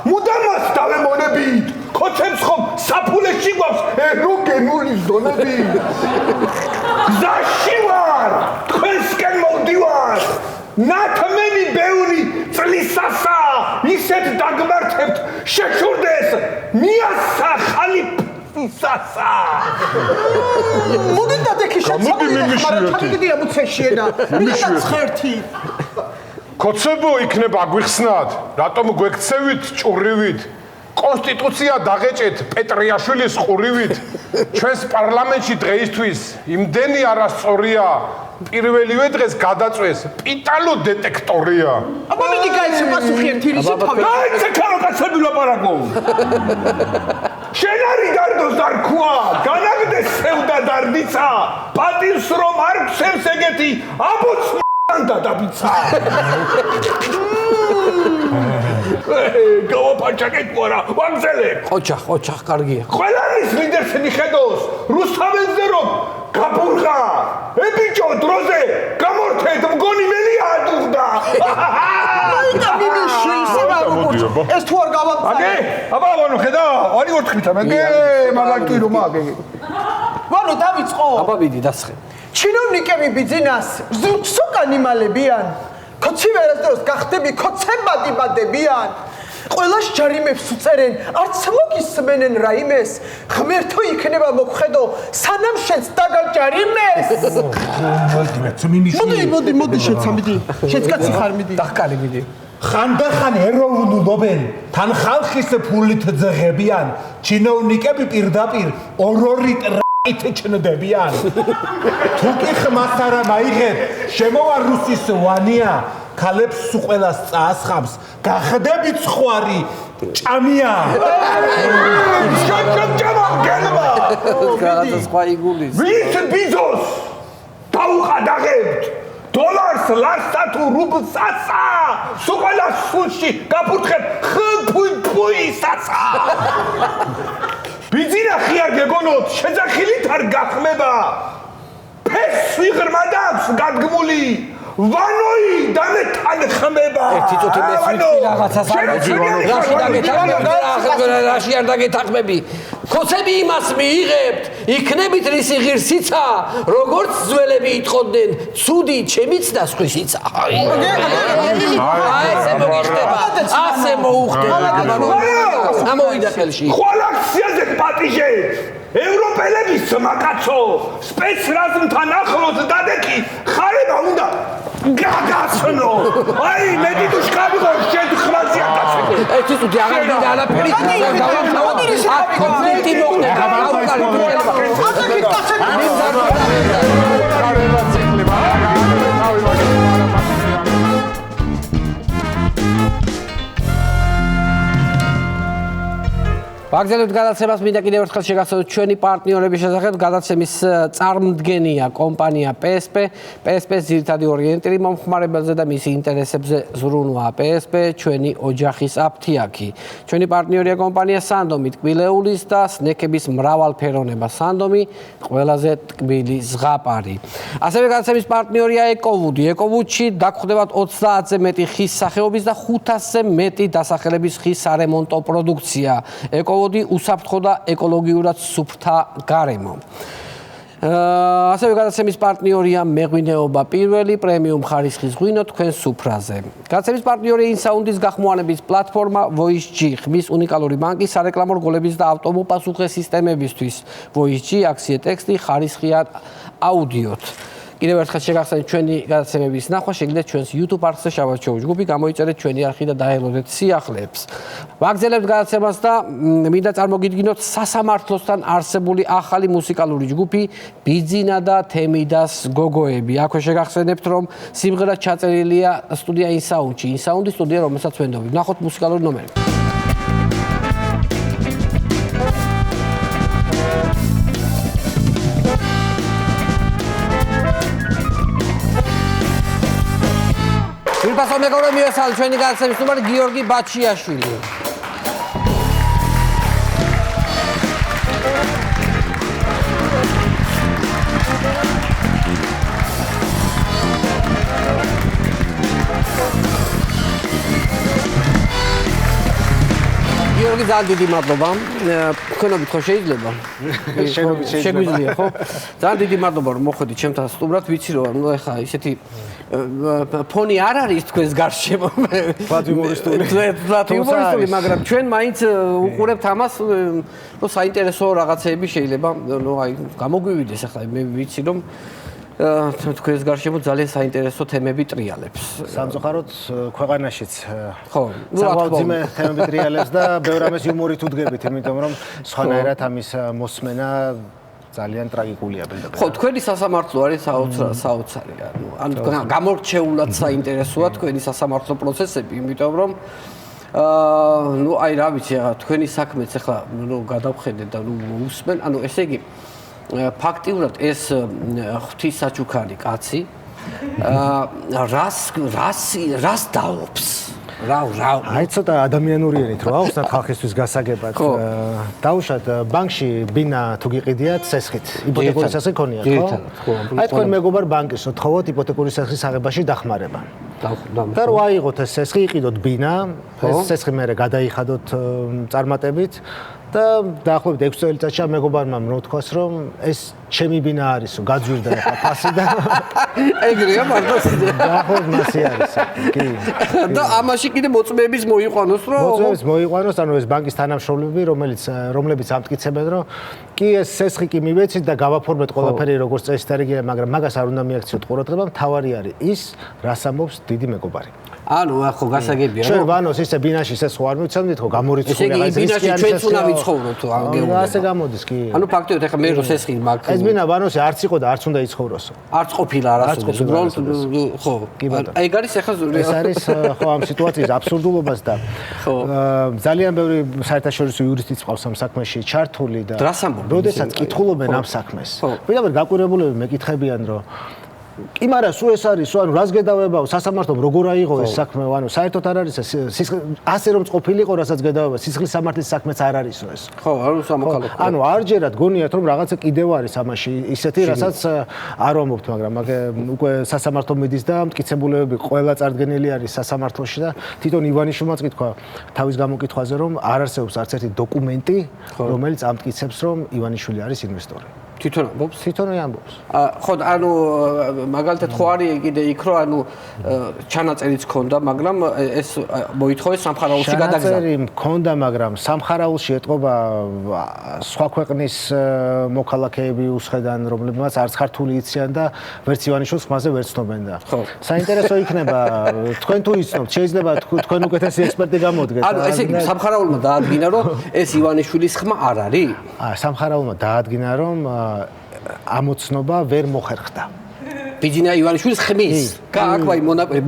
მუდამაც დავემონებით. ხოცებს ხომ საფულეში გვაქვს ეროგენული ზონები. გზაში ვარ, თქვენსკენ მოვდივარ. ნათმენი ბევრი წლისასა, ისეთ დაგმართებთ შეშურდეს მიასა ხალიფისასა. მოდი დადექი შეცვალე მუცეშიენა. მინდა ცხერთი. კოცებო იქნება აგვიხსნათ, რატომ გვექცევით ჭურივით? კონსტიტუცია დაღეჭეთ პეტრიაშვილის ყურივით. ჩვენს პარლამენტში დღეისთვის იმდენი არასწორია. პირველივე დღეს გადაწვეს პიტალო დეტექტორია. აბა მიდი გაიცე პასუხი ერთი რისი თავი. გაიცე ქალოკაცები ლაპარაკო. შენ არი გარდოს დარქვა, განაგდეს სევდა დარდიცა. პატივს რომ არ გცემს ეგეთი აბოც და დაბიცა. გავაპაჭაკეთ მარა, ვაგზელებ. ოჩახ, კარგია. ყველანის მინდერს მიხედოს, რუსთაველზე რომ გაბურღა. ბიჭო, დროზე გამორთეთ, მგონი მელია ადუღდა. და მინიში, სება როგორც ეს თუ არ გავამწარე. აგე, აბა ვანო ხედა, არი ოთხითა, მეგე, მაგაკი რომ აგე. ვანო დავიწყო. აბა მიდი დასხე. ჩინოვნიკები ბიძინას ზურგსუკანიმალებიან. კოცი ვერასდროს გახდები კოცებადიბადებიან. ყველას ჯარიმებს უწერენ, არც მოგისმენენ რაიმეს. ღმერთო იქნება მოგხედო, სანამ შენს დაგაჯარიმეს. მოდი შენც მიდი. შენც კაცი ხარ მიდი. დახკარი მიდი. ხანდახან ეროვნულობენ, თან ხალხის ფულით ძღებიან. ჩინოვნიკები პირდაპირ ორ-ორი იტჩნდებიან. თუ კი ხმას არა მაიღებ, შემოვა რუსის ვანია, ქალებს უყველას წაასხამს, გახდები ცხვარი ჭამია. ჭამა გელმა. რაღაცა სხვა იგულის. ვის ბიზოს დაუყადაღებთ. დოლარს, ლარსა თუ რუბლსასა. უყველას სულში გაფურთხებ ხფუი-ფუისასა. ბიძინა ხიარ გეგონოთ, შეძახილით არ გახმება. ფესი ღრმადავს გადგმული. ვანოი დამეთან ხმება. ერთი წუთი მესვით რაღაცას არ რაში არ დაგეთახმები. კოცები იმას მიიღებთ, იქნებით რისი ღირსიცა, როგორც ძველები იტყოდნენ, ცუდი ჩემიც და სხვისიცა. აი ესე მოგიხდება, ასე მოუხდება. ამოვიდა ხელში. ხვალაქციაზე პატიჟეთ. ევროპელების მაკაცო, სპეცრაზმთან ახლოს დადეკი, ხარება უნდა გაგაცნო. აი, მეტი თუ შეგავიღო, შენ ხმაზია გასაგებ. ერთი წუთი აღარ მინდა არაფერი. აქ კონფლიქტი მოხდება. აუკარი პრობლემა. ასაკით კაცები. ვაგზელებთ გადაცემას, მინდა კიდევ ერთხელ შეგახსოვოთ ჩვენი პარტნიორების შესახებ. გადაცემის წარმომადგენია კომპანია PSP. PSP-ს ძირითადი ორიენტირი მომხმარებელზე და მისი ინტერესებზე ზრუნვა. PSP ჩვენი ოჯახის აფთიაქი. ჩვენი პარტნიორია კომპანია Sandomi, ტკბილეულის და სნეკების მრავალფეროვნება. Sandomi ყველაზე ტკბილი ზღაპარი. ასევე გადაცემის პარტნიორია EcoWood. EcoWood-ში დაგხვდებათ 30-ზე მეტი ხის სახეობის და 500-ზე მეტი დასახელების ხის სარემონტო პროდუქცია. EcoWood-ი უსაფრთხო და ეკოლოგიურად სუფთა გარემო. ასევე გადაცემის პარტნიორია მეღვინეობა პირველი პრემიუმ ხარისხის ღვინო თქვენს სუფრაზე. გადაცემის პარტნიორია InSound-ის გახმოვანების პლატფორმა VoiceG, ხმის უნიკალური ბანკი სარეკლამო რგოლების და ავტომოპასუხე სისტემებისთვის. VoiceG, აქციე ტექსტი, ხარისხიან აუდიოთ. კიდევ ერთხელ შეგახსენებთ ჩვენი გადაცემების ნახვა, შეგიძლიათ ჩვენს YouTube არხზე შაბათ შოუ ჯგუფი, გამოიწერეთ ჩვენი არხი და დაელოდეთ სიახლეებს. ვაგზელებთ გადაცემას და მინდა წარმოგიდგინოთ სასამართლოსთან არსებული ახალი მუსიკალური ჯგუფი ბიძინა და თემიდას გოგოები. აქვე შეგახსენებთ, რომ სიმღერა ჩაწერილია სტუდია InSound-ში. InSound-ის სტუდია, რომელსაც ვენდობთ. ნახოთ მუსიკალური ნომერი. მოგესალმებით მეგობრებო, მივესალმებით ჩვენი გადაცემის სტუმარი გიორგი ბაჩიაშვილი. გიორგი ძალიან დიდი მადლობა. თქვენობით ხო შეიძლება? შეგვიძლია ხო? ძალიან დიდი მადლობა რომ მოხვედით ჩემთან სტუმრად. ვიცი რომ ნუ ეხა ისეთი ფონი არ არის თქვენს გარშემო. ფლატ იუმორისტული. ფლატ იუმორისტული, მაგრამ ჩვენ მაინც უყურებთ ამას, ნუ საინტერესო რაღაცეები შეიძლება, ნუ აი გამოგვივიდეს ახლა მე ვიცი რომ თქვენს გარშემო ძალიან საინტერესო თემები ტრიალებს. სამწუხაროდ ქვეყანაშიც ხო, სავალძიმე თემები ტრიალებს და ბევრ ამას იუმორით უდგებით, იმიტომ რომ სხვანაირად ამის მოსმენა ძალიან ტრაგიკულია ბედნიერად. ხო, თქვენი სასამართლო არის საოცარი, ანუ გამორჩეულად საინტერესოა თქვენი სასამართლო პროცესები, იმიტომ რომ ნუ აი რა ვიცი, თქვენი საქმეც ახლა ნუ გადავხედეთ და ნუ უსმენ, ანუ ესე იგი ფაქტიურად ეს ღვთისაჩუქარი კაცი რას დაობს? რა აი ცოტა ადამიანურიანით რო აუხსნათ ხალხისთვის გასაგებად. დაუშვათ ბანკში ბინა თუ გიყიდიათ სესხით, იპოთეკური სესხი ქონიათ, ხო? აი თქვენ მეგობარ ბანკის ოთხოვოთ იპოთეკური სესხის აღებაში დახმარება. და რო აიღოთ ეს სესხი, იყიდოთ ბინა, ეს სესხი მერე გადაიხადოთ წარმატებით. და დაახლოებით 6 წელიწადში მეგობარმა მოთქვას რომ ეს ჩემი ბინა არისო, გაძვირდა ახლა ფასი და ეგრეა მარტო დაახლოებით მასე არის. კი. და ამაში კიდე მოწმეების მოიყვანოს რომ მოწმეების მოიყვანოს, ანუ ეს ბანკის თანამშრომლები, რომლებიც ამტკიცებენ რომ კი ეს სესხი კი მივეცით და გავაფორმეთ ყველაფერი როგორც წესი და რეგია, მაგრამ მაგას არ უნდა მიაქციოთ ყურადღება, მთავარი არის ის, რას ამბობს დიდი მეგობარი. ანუ ახო გასაგებია ჩვენ ვანოს ისე ბინაში სესხო არ მივცემდით ხო გამორიცხული რაღაცა ბინაში ჩვენც უნდა ვიცხოვროთ გეუბნება ასე გამოდის კი ანუ ფაქტობრივად ახლა მე რო სესხი მაქვს ეს ბინა ვანოსი არც იყო და არც უნდა იცხოვროსო არც ყოფილა არასოდეს უბრალოდ ხო ეგ არის ახლა ეს არის ხო ამ სიტუაციის აბსურდულობას და ძალიან ბევრი საერთაშორისო იურისტიც ყავს ამ საქმეში ჩართული და როდესაც კითხულობენ ამ საქმეს პირდაპირ გაკვირვებულები მეკითხებიან რომ კი მაგრამ სულ ეს არის, ანუ რას გედავებაო სასამართლომ როგორ აიღო ეს საქმე, ანუ საერთოდ არ არის ასე რომ ყოფილიყო, რასაც გედავება, სისხლის სამართლის საქმეც არ არისო ეს. ხო, არ სამოქალაქო. ანუ არჯერად გონიათ რომ რაღაცა კიდევ არის ამაში, ისეთი, რასაც არ ვამბობთ, მაგრამ უკვე სასამართლო მიდის და მტკიცებულებები ყველა წარდგენილი არის სასამართლოში და თვითონ ივანიშვილმაც კითხვა თავის გამოკითხვაზე რომ არ არსებობს არც ერთი დოკუმენტი, რომელიც ამტკიცებს რომ ივანიშვილი არის ინვესტორი. თვითონ ამბობს? თვითონი ამბობს. ხო, ანუ მაგალითად ხო არის კიდე იქ რომ ანუ ჩანაწერიც ქონდა, მაგრამ ეს მოითხოვეს სამხარაულში გადაგზავნა. ჩანაწერი მქონდა, მაგრამ სამხარაულში ეტყობა სხვა ქვეყნის მოქალაქეები უსხედან, რომლებმაც არც ქართული იციან და ვერც ივანიშვილს ხმაზე ვერ ცნობენ და. საინტერესო იქნება თქვენ თუ იცნობთ, შეიძლება თქვენ უკეთესი ექსპერტი გამოდგეთ. ანუ ესე იგი სამხარაულმა დაადგინა რომ ეს ივანიშვილის ხმა არ არის? სამხარაულმა დაადგინა რომ ამოცნობა ვერ მოხერხდა. ბიძინა ივანიშვილის ხმის. გააქვai მონაკვეთი,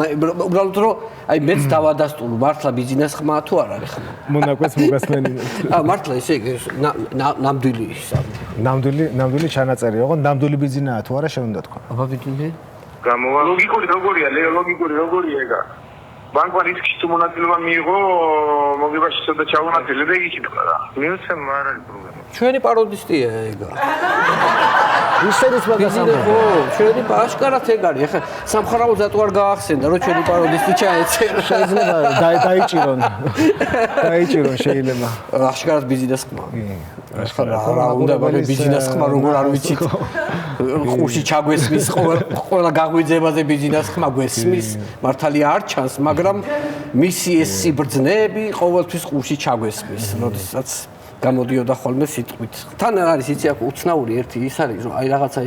უბრალოდ რომ აი მეც დავადასტურ მართლა ბიძინას ხმა თუ არ არის ხმა. მონაკვეთს მოგასმენინე. მართლა ესე იგი ნამდვილი ისა. ნამდვილი ჩანაწერი, ოღონდ ნამდვილი ბიძინაა თუ არა შენ უნდა თქვა. აბა ბიძინე? გამოვა ლოგიკური როგორია, ლოგიკური როგორია ეგა. ბანკმა რისკში თუ მონაწილეობა მიიღო, მოგებაში ცოტა ჩაუნაწილე და იკითხა რა. მიუცემ არ არის პრობლემა. ჩვენი პაროდისტია ეგა. ისედაც მაგას ამბობ. ხო, ჩვენი აშკარად ეგ არის. ახლა სამხარაულს ატო არ გაახსენდა, რომ ჩვენი პაროდისტი ჩაეწერა. შეიძლება დაიჭირონ. დაიჭირონ შეიძლება. აშკარად ბიზნეს ხმა. ახლა უნდა მაგ ბიზნეს ხმა როგორ არ ვიცით. ხუში ჩაგვესმის ყველა გაღვიძებაზე ბიზნეს ხმა გვესმის. მართალია არ ჩანს, მაგრამ მისი ეს სიბრძნეები ყოველთვის ხუში ჩაგვესმის, როდესაც გამოდიოდა ხოლმე სიტყვით. თან არის იცი აქ უცნაური ერთი ის არის რომ აი რაღაცა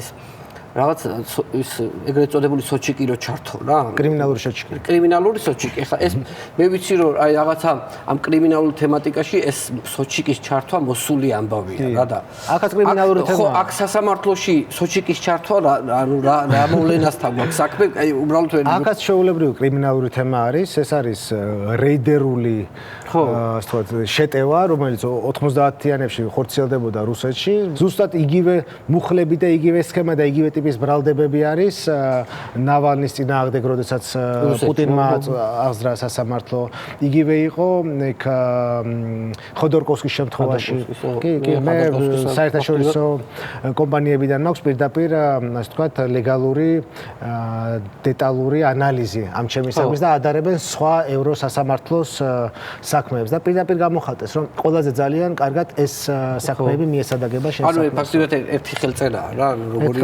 ის ეგრეთ წოდებული სოჩიკი რო ჩართო რა კრიმინალური სოჩიკი. კრიმინალური სოჩიკი. ეხლა ეს მე ვიცი რომ აი რაღაცა ამ კრიმინალურ თემატიკაში ეს სოჩიკის ჩართვა მოსული ამბავია რა და აქაც კრიმინალური თემაა. ხო, აქ სასამართლოში სოჩიკის ჩართვა ანუ რა მოვლენასთან გვაქვს საქმე, აი უბრალოდ აქაც შეუულებრივი კრიმინალური თემა არის, ეს არის რეიდერული ასე ვთქვათ, შეტევა, რომელიც 90-იანებში ხორციელდებოდა რუსეთში. ზუსტად იგივე მუხლები და იგივე სქემა და იგივე ტიპის ბრალდებები არის ნავალნის წინააღმდეგ, როდესაც პუტინმა აღზრა სასამართლო. იგივე იყო ეგ ხოდორკოვსკის შემთხვევაში. კი, მე საერთაშორისო კომპანიებიდან მაქვს პირდაპირ, ასე ვთქვათ, ლეგალური დეტალური ანალიზი ამ ჩემისაგმის და ადარებენ სხვა ევროსასამართლოს საქმეებს და პირდაპირ გამოხატეს, რომ ყველაზე ძალიან კარგად ეს საქმეები მიესადაგება შესაძლოა. ანუ ფაქტობრივად ერთი ხელწერაა რა, როგორი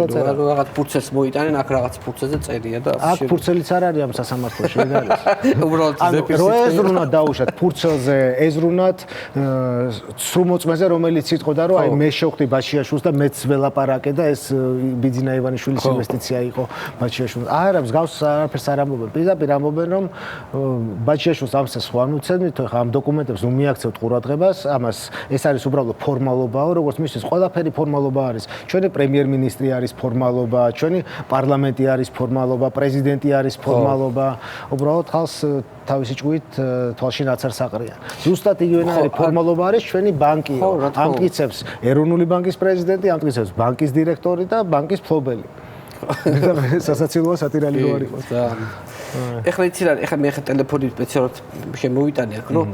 რაღაც ფურცელს მოიტანენ, აქ რაღაც ფურცელზე წერია და აქ ფურცელიც არ არის ამ სასამართლოში, ეგ არის. უბრალოდ ზეპირს რო ეზრუნათ დაუშვათ ფურცელზე, ეზრუნათ სრუმოწმეზე, რომელიც იტყოდა, რომ აი მე შევხვდი ბაჩიაშვილს და მეც ველაპარაკე და ეს ბიძინა ივანიშვილის ინვესტიცია იყო ბაჩიაშვილს. არა, მსგავს არაფერს არ ამბობენ. პირდაპირ ამბობენ, რომ ბაჩიაშვილს ამას სხვა მიცემთ, ხო ამ დოკუმენტებს ნუ მიაქცევთ ყურადღებას, ამას ეს არის უბრალოდ ფორმალობაა, როგორც მისთვის ყველაფერი ფორმალობა არის. ჩვენი პრემიერ-მინისტრი არის ფორმალობა, ჩვენი პარლამენტი არის ფორმალობა, პრეზიდენტი არის ფორმალობა. უბრალოდ ხალხს თავისი ჭუით თვალში ნაცარს აყრიან. ზუსტად იგივენაირი ფორმალობა არის ჩვენი ბანკი. ამტკიცებს ეროვნული ბანკის პრეზიდენტი, ამტკიცებს ბანკის დირექტორი და ბანკის მფლობელი. სასაცილოა სატირალი რო არ იყოს. ეხლა იცი რა, ეხლა მე ხა ტელეფონით სპეციალურად შემოვიტანე აქ, რომ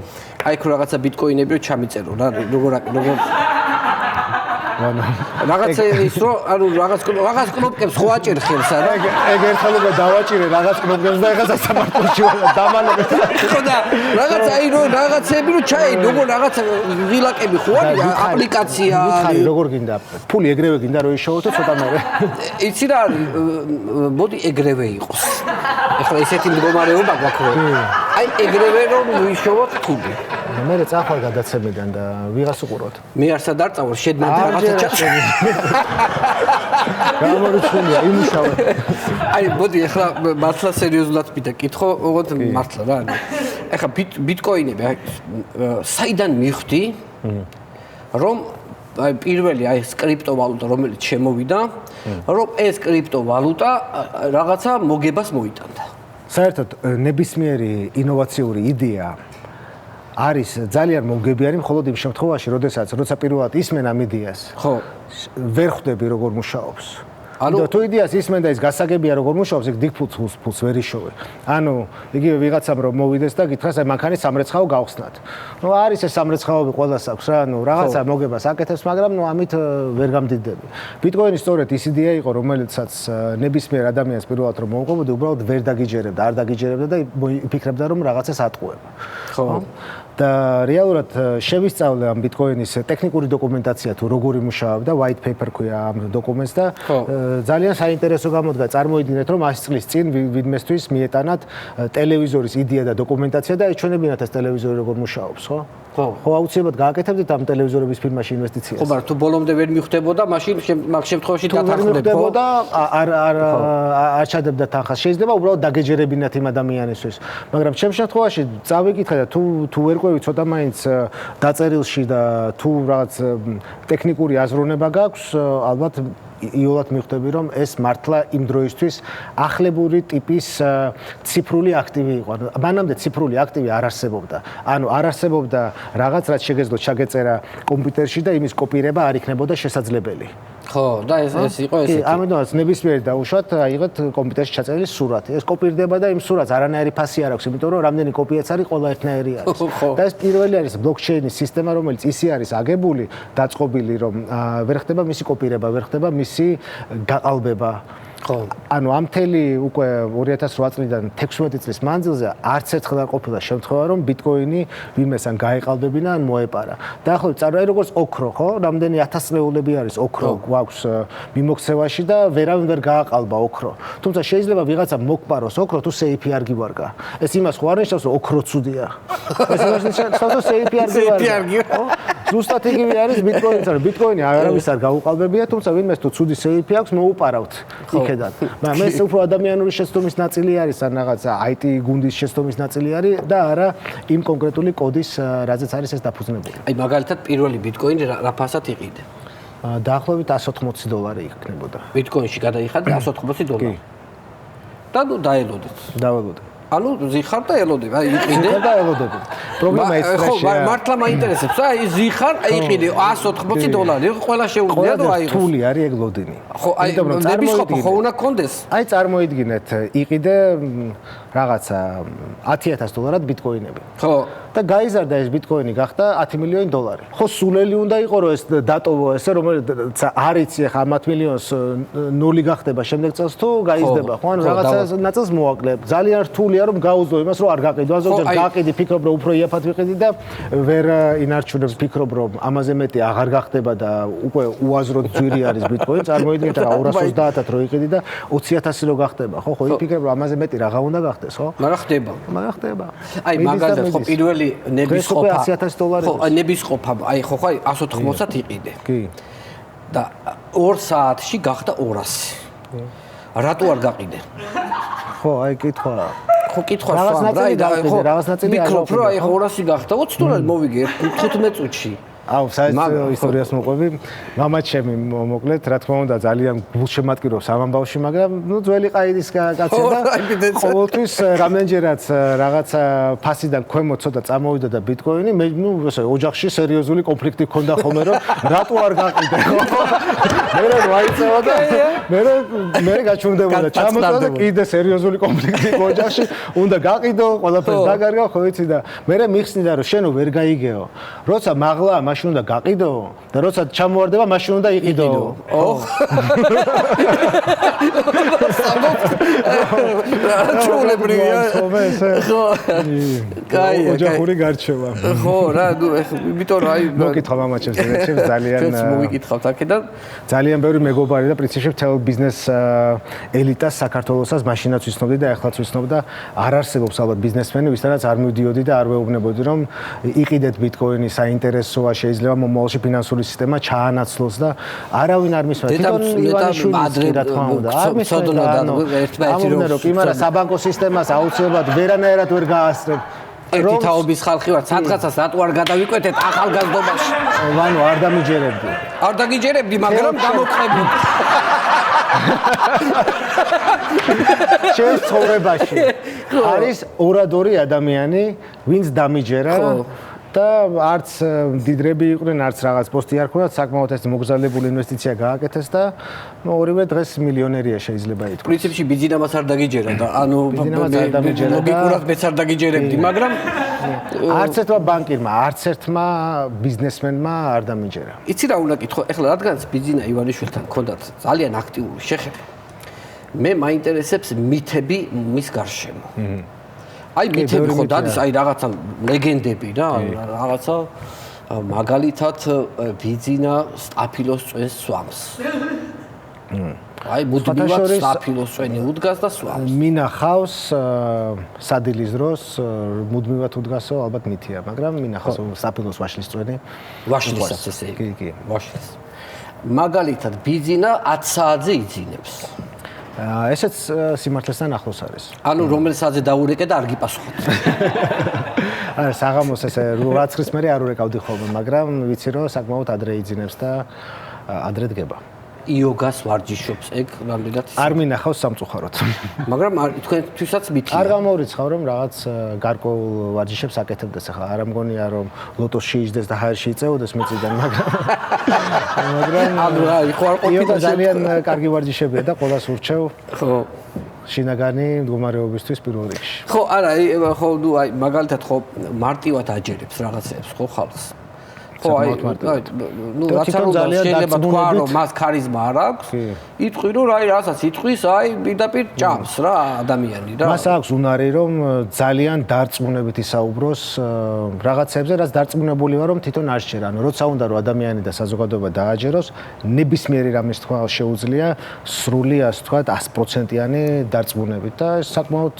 აი ხო რაღაცა ბიტკოინები რო ჩამიწერო რა, როგორ რაღაცა ის რო ანუ რაღაც კნოპკებს ხო აჭერ ხელს არა? ეგ ერთხელ უკვე დავაჭირე რაღაც კნოპკებს და ეხლა სასამართლოში ვარ დამალები. ხო და რაღაცა აი რო რაღაცები რო ჩაი, როგორ რაღაცა ღილაკები ხო არის აპლიკაცია. მითხარი როგორ გინდა? ფული ეგრევე გინდა რომ ისოვოთ ცოტა მერე. იცი რა, მოდი ეგრევე იყოს. ეხლა ესეთი მდგომარეობა გაქვს რომ აი ეგრევე რომ ვიშოვოთ ფული. მე წახვალ გადაცემიდან და ვიღას უყუროთ. მე არსა დარწავ შედნად რაღაცა ჩაჭრილი. გამორჩენია იმუშავე. აი მოდი ეხლა მართლა სერიოზულად მითხა კითხო, ოღონდ მართლა რა. ეხლა ბიტკოინები აი საიდან მივხვდი რომ აი პირველი აი ეს კრიპტოვალუტა რომელიც შემოვიდა, რომ ეს კრიპტოვალუტა რაღაცა მოგებას მოიტანდა. საერთოდ ნებისმიერი ინოვაციური იდეა არის ძალიან მომგებიანი მხოლოდ იმ შემთხვევაში, როცა პირველად ისმენ ამ იდეას. ხო. ვერ ხვდები როგორ მუშაობს. ანუ თუ იდეას ისმენ და ის გასაგებია როგორ მუშაობს, იქ დიდ ფულს ვერ იშოვე. ანუ იგივე ვიღაცამ რომ მოვიდეს და გითხრას აი მანქანის სამრეცხაო გავხსნათ. ნუ არის ეს სამრეცხაოები ყველას აქვს რა, ანუ რაღაცა მოგებას აკეთებს, მაგრამ ნუ ამით ვერ გამდიდები. ბიტკოინი სწორედ ის იდეა იყო, რომელიცაც ნებისმიერ ადამიანს პირველად რომ მოუყვებოდი, უბრალოდ ვერ დაგიჯერებდა, არ დაგიჯერებდა და იფიქრებდა რომ რაღაცას ატყუება. ხო. და რეალურად შევისწავლე ამ ბიტკოინის ტექნიკური დოკუმენტაცია თუ როგორი მუშაობდა, white paper ქვია ამ დოკუმენტს და ძალიან საინტერესო გამოდგა. წარმოიდგინეთ რომ 100 წლის წინ ვინმესთვის მიეტანათ ტელევიზორის იდეა და დოკუმენტაცია და ეჩვენებინათ ეს ტელევიზორი როგორ მუშაობს, ხო? ხო, აუცილებლად გააკეთებდით ამ ტელევიზორების ფირმაში ინვესტიციას. ხო, მაგრამ თუ ბოლომდე ვერ მიხვდებოდა, მაშინ მაგ შემთხვევაში დათანხმდებით, ხო? და არ ჩადებდა თანხას. შეიძლება უბრალოდ დაგეჯერებინათ იმ ადამიანისთვის. მაგრამ ჩემ შემთხვევაში წავიკითხე და თუ ვერ ყვევი ცოტა მაინც დაწერილში და თუ რაღაც ტექნიკური აზროვნება გაქვს, ალბათ იოლად მიხვდები რომ ეს მართლა იმ დროისთვის ახლებური ტიპის ციფრული აქტივი იყო. მანამდე ციფრული აქტივი არ არსებობდა. ანუ არ არსებობდა რაღაც რაც შეგეძლოთ ჩაგეწერა კომპიუტერში და იმის კოპირება არ იქნებოდა შესაძლებელი. ხო, და ეს იყო ესეთი. კი, ამიტომაც ნებისმიერი დაუშვათ, აიღეთ კომპიუტერში ჩაწერილი სურათი. ეს კოპირდება და იმ სურათს არანაირი ფასი არ აქვს, იმიტომ რომ რამდენი კოპიაც არის, ყველა ერთნაირი არის. და ეს პირველი არის ბლოკჩეინის სისტემა, რომელიც ისე არის აგებული, დაწყობილი, რომ ვერ ხდება მისი კოპირება, ვერ ხდება მისი გაყალბება. ხო. ანუ ამ მთელი უკვე 2008 წლიდან 16 წლის მანძილზე არც ერთხელ არ ყოფილა შემთხვევა, რომ ბიტკოინი ვინმეს ან გაეყალბებინა, ან მოეპარა. დაახლოებით წარმოიდგინე როგორც ოქრო, ხო? რამდენი ათასწლეულები არის ოქრო გვაქვს მიმოქცევაში და ვერავინ ვერ გააყალბა ოქრო. თუმცა შეიძლება ვიღაცა მოგპაროს ოქრო თუ სეიფი არ გივარგა. ეს იმას ხო არ ნიშნავს, რომ ოქრო ცუდია. ეს იმას ნიშნავს, რომ სეიფი არ გივარგა. ზუსტად იგივე არის ბიტკოინიც, რომ ბიტკოინი არავის არ გაუყალბებია, თუმცა ვინმეს თუ ცუდი სეიფი აქვს, მოუპარავთ იქედან. მაგრამ ეს უფრო ადამიანური შეცდომის ნაწილი არის, ან რაღაცა IT გუნდის შეცდომის ნაწილი არის და არა იმ კონკრეტული კოდის, რაზეც არის ეს დაფუძნებული. აი მაგალითად პირველი ბიტკოინი რა ფასად იყიდა? დაახლოებით $180 იქნებოდა. ბიტკოინში გადაიხადე $180. და ნუ დაელოდეთ. დაველოდე. ანუ ზიხარ და ელოდები, აი იყიდე და ელოდები. პრობლემა ის ხო, მართლა მაინტერესებს, აი ზიხარ, იყიდე $180, ყველა შეუძლია და აი რთული არის ეგ ლოდინი. ხო, აი ნებისყოფა ხო უნდა კონდეს. აი წარმოიდგინეთ, იყიდე რაღაცა $10,000 ბიტკოინები. ხო. და გაიზარდა ეს ბიტკოინი გახდა $10 მილიონი. ხო, სულელი უნდა იყო რომ ეს დატოვო ესე რომელიც არ იცი ახლა 10 მილიონს ნული გახდება შემდეგ წელს თუ გაიზრდება, ხო? ანუ რაღაცა ნაწილს მოაკლებ. ძალიან რთულია რომ გაუძლო იმას რომ არ გაყიდო. ზოგჯერ გაყიდი, ფიქრობ რომ უფრო იაფად ვიყიდი და ვერ ინარჩუნებს, ფიქრობ რომ ამაზე მეტი აღარ გახდება და უკვე უაზროდ ძვირი არის ბიტკოინი. წარმოიდგინეთ რა 230-ად რო იყიდი და 20,000 რო გახდება, ხო? ხო, იფიქრებ რომ ამაზე მეტი რაღა უნდა გახდეს, ხო? მაგრამ ხდება. მაგრამ ხდება. აი მაგალითად ხო პირველი ნებისყოფა $100,000 ხო ნებისყოფა აი ხო 180-ად იყიდე კი და 2 საათში გახდა 200 რატო არ გაყიდე ხო აი კითხვა ხო კითხვა რაღაც ნაწილი მიკროფ რო აი 200 გახდა 20 დოლარი მოვიგე 15 წუთში აუ საერთო ისტორიას მოყვები მამაც ჩემი მოკლედ რა თქმა უნდა ძალიან გულშემატკივრობს ამ ამბავში მაგრამ ნუ ძველი ყაიდის კაცი და ყოველთვის რამდენჯერაც რაღაცა ფასიდან ქვემოთ ცოტა წამოვიდა და ბიტკოინი მე ნუ ესე ოჯახში სერიოზული კონფლიქტი ქონდა ხოლმე რომ რატო არ გაყიდე მე რა ვაიწევა და მე გაჩვენდებოდა ჩამოწვა და კიდე სერიოზული კონფლიქტი ოჯახში უნდა გაყიდო ყველაფერს დაგარგავ ხო იცი და მე მიხსნიდა რომ შენო ვერ გაიგეო როცა მაღლა მაშინ უნდა გაყიდო და როცა ჩამოვარდება მაშინ უნდა იყიდო. ოხ. ჩულებრია. ხო. კაი, ოჯახური გარჩევა. ხო, რა, იმიტომ რა მოკითხა მამაჩემს, ჩემს ძალიან მოვიკითხავთ აქედან. ძალიან ბევრი მეგობარი და პრინციპში მთელ ბიზნეს ელიტას საქართველოსაც მაშინაც ვიცნობდი და ახლაც ვიცნობ და არ არსებობს ალბათ ბიზნესმენი, ვისთანაც არ მივდიოდი და არ ვეუბნებოდი რომ იყიდეთ ბიტკოინი საინტერესოა შეიძლება მომავალში ფინანსური სისტემა ჩაანაცვლოს და არავინ არ მისვლა თვითონ ივანიშვილის რა თქმა უნდა არ მისვლა ერთმანეთი რომ კი მაგრამ საბანკო სისტემას აუცილებლად ვერანაირად ვერ გაასწრებ ერთი თაობის ხალხი ვარ სადღაცას რატო არ გადავიკვეთეთ ახალგაზრდობაში ვანო არ დამიჯერებდი არ დაგიჯერებდი მაგრამ დამოყრებდი ჩემს ცხოვრებაში არის ორადორი ადამიანი ვინც დამიჯერა და არც დიდრები იყვნენ, არც რაღაც პოსტი არ ქონდათ, საკმაოდ ეს მოგზაურებული ინვესტიცია გააკეთეს და ორივე დღეს მილიონერია შეიძლება ითქვას. პრინციპში ბიზნესს არ დაგიჯერა და ანუ ლოგიკურად მეც არ დაგიჯერებდი, მაგრამ არც ერთმა ბანკირმა, არც ერთმა ბიზნესმენმა არ დამიჯერა. იცი რა უნდა კითხო, ეხლა რადგანაც ბიზნა ივანიშვილთან ქონდათ ძალიან აქტიური შეხება. მე მაინტერესებს მითები მის გარშემო. აი მითები ხო დადის აი რაღაცა ლეგენდები რა რაღაცა მაგალითად ბიზნა სტაფილოს წვენს სვამს აი მუდმივად სტაფილოს წვენი უდგას და სვამს მინახავს სადილის დროს მუდმივად უდგასო ალბათ მითია მაგრამ მინახავს სტაფილოს ვაშლის წვენი ვაშლისაც ესე კი კი ვაშლის მაგალითად ბიზნა 10 საათზე იძინებს ესეც სიმართლესთან ახლოს არის. ანუ რომელ საათზე დაურეკე და არ გიპასუხოთ. არა, საღამოს ესე 8-9-ის მერე არ ურეკავდი ხოლმე, მაგრამ ვიცი რომ საკმაოდ ადრე იძინებს და ადრე დგება. იოგას ვარჯიშობს ეგ რამდენად არ მინახავს სამწუხაროდ. მაგრამ თქვენთვისაც მითია. არ გამორიცხავ რომ რაღაც გარკვეულ ვარჯიშებს აკეთებდეს ახლა. არ ამგონია რომ ლოტოში იჯდეს და ჰაერში იწეოდეს მიწიდან, მაგრამ ანუ რა, ხო არ ყოფილა ძალიან კარგი ვარჯიშებია და ყველას ურჩევ. ხო. შინაგანი მდგომარეობისთვის პირველ რიგში. ხო, არა, ხო, ნუ აი მაგალითად ხო მარტივად აჯერებს რაღაცებს ხო ხალხს. ხო აი ნუ რაც არ უნდა შეიძლება თქვა რომ მას ქარიზმა არ აქვს იტყვი რომ აი რასაც იტყვის აი პირდაპირ ჭამს რა ადამიანი რა მას აქვს უნარი რომ ძალიან დარწმუნებით ისაუბროს რაღაცებზე რაც დარწმუნებული ვარ რომ თვითონ არ შეერა ანუ როცა უნდა რომ ადამიანი და საზოგადოება დააჯეროს ნებისმიერი რამის თქვა შეუძლია სრული ასე თქვა 100%-იანი დარწმუნებით და ეს საკმაოდ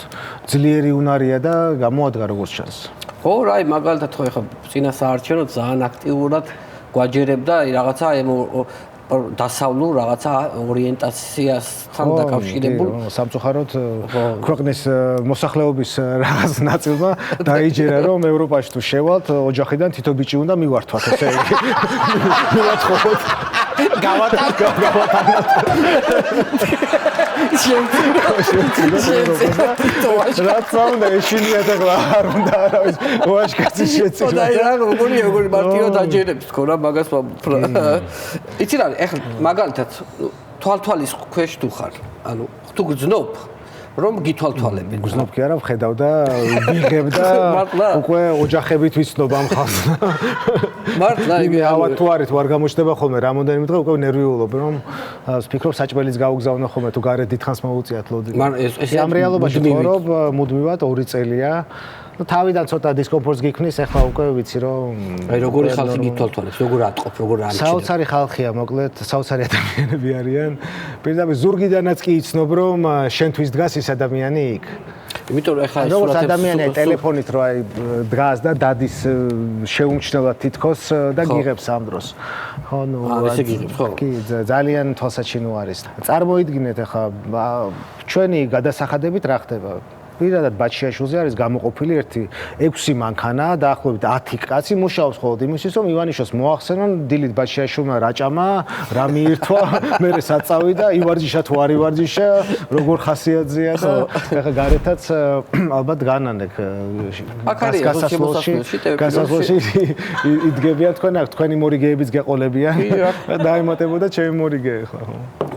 ძლიერი უნარია და გამოადგა როგორც ჩანს ხო, რაი მაგალითად ხო ეხა წინა საარჩევნო ძალიან აქტიურად გვაჯერებდა რაღაცა დასავლურ რაღაცა ორიენტაციასთან დაკავშირებულ სამწუხაროდ ქვეყნის მოსახლეობის რაღაც ნაწილმა დაიჯერა რომ ევროპაში თუ შევალთ ოჯახიდან თითო ბიჭი უნდა მივართვათ ესე იგი გავატანოთ რაც უნდა ეშინიათ ახლა არ უნდა არავის ვაშკაცი შეცინო. და რა როგორი მარტივად დაჯერებს თქო რა მაგას იცი რა ეხლა მაგალითად თვალთვალის ქვეშ თუ ხარ ანუ თუ გძნობ რომ გითვალთვალები გძნობ კი არა ვხედავ და ვიღებ და უკვე ოჯახებით ვიცნობ ამ ხალხს მართლა იგი ავად თუ არის ვარ გამოჩნდება ხოლმე რამოდენიმე დღე უკვე ნერვიულობ რომ ვფიქრობ საჭმელიც გავუგზავნო ხოლმე თუ გარეთ დიდხანს მოვუწიათ ლოდი ეს ამ რეალობაში ხორობ მუდმივად 2 წელია თავიდან ცოტა დისკომფორტს გიქმნის, ახლა უკვე ვიცი რომ აი როგორი ხალხი გითვალთვალებს, როგორ ატყობ, როგორ არჩევს. საოცარი ხალხია, მოკლედ, საოცარი ადამიანები არიან. პირდაპირ ზურგიდანაც კი იცნობ რომ შენთვის დგას ის ადამიანი იქ. იმიტომ რომ ახლა როგორც ადამიანია ტელეფონით რო აი დგას და დადის შეუმჩნევლად თითქოს და გიღებს ამ დროს. ხო, ნუ ესე გიღებს, ხო? კი, ძალიან თვალსაჩინო არის. წარმოიდგინეთ ახლა ჩვენი გადასახადებით რა ხდება? პირადად ბაჩიაშვილზე არის გამოყოფილი ერთი 6 მანქანა, დაახლოებით 10 კაცი მუშაობს ხოლმე იმისთვის, რომ ივანიშოს მოახსენონ დილით ბაჩიაშვილმა რაჭამა, რა მიირთვა, მერე საწავი და ივარჯიშა თუ არ ივარჯიშა, როგორ ხასიათზეა და ეხა გარეთაც ალბათ განანეკ გასასვლელში იდგებიან თქვენ აქ თქვენი მორიგეებიც გეყოლებიან და დაემატებოდა ჩემი მორიგე ეხლა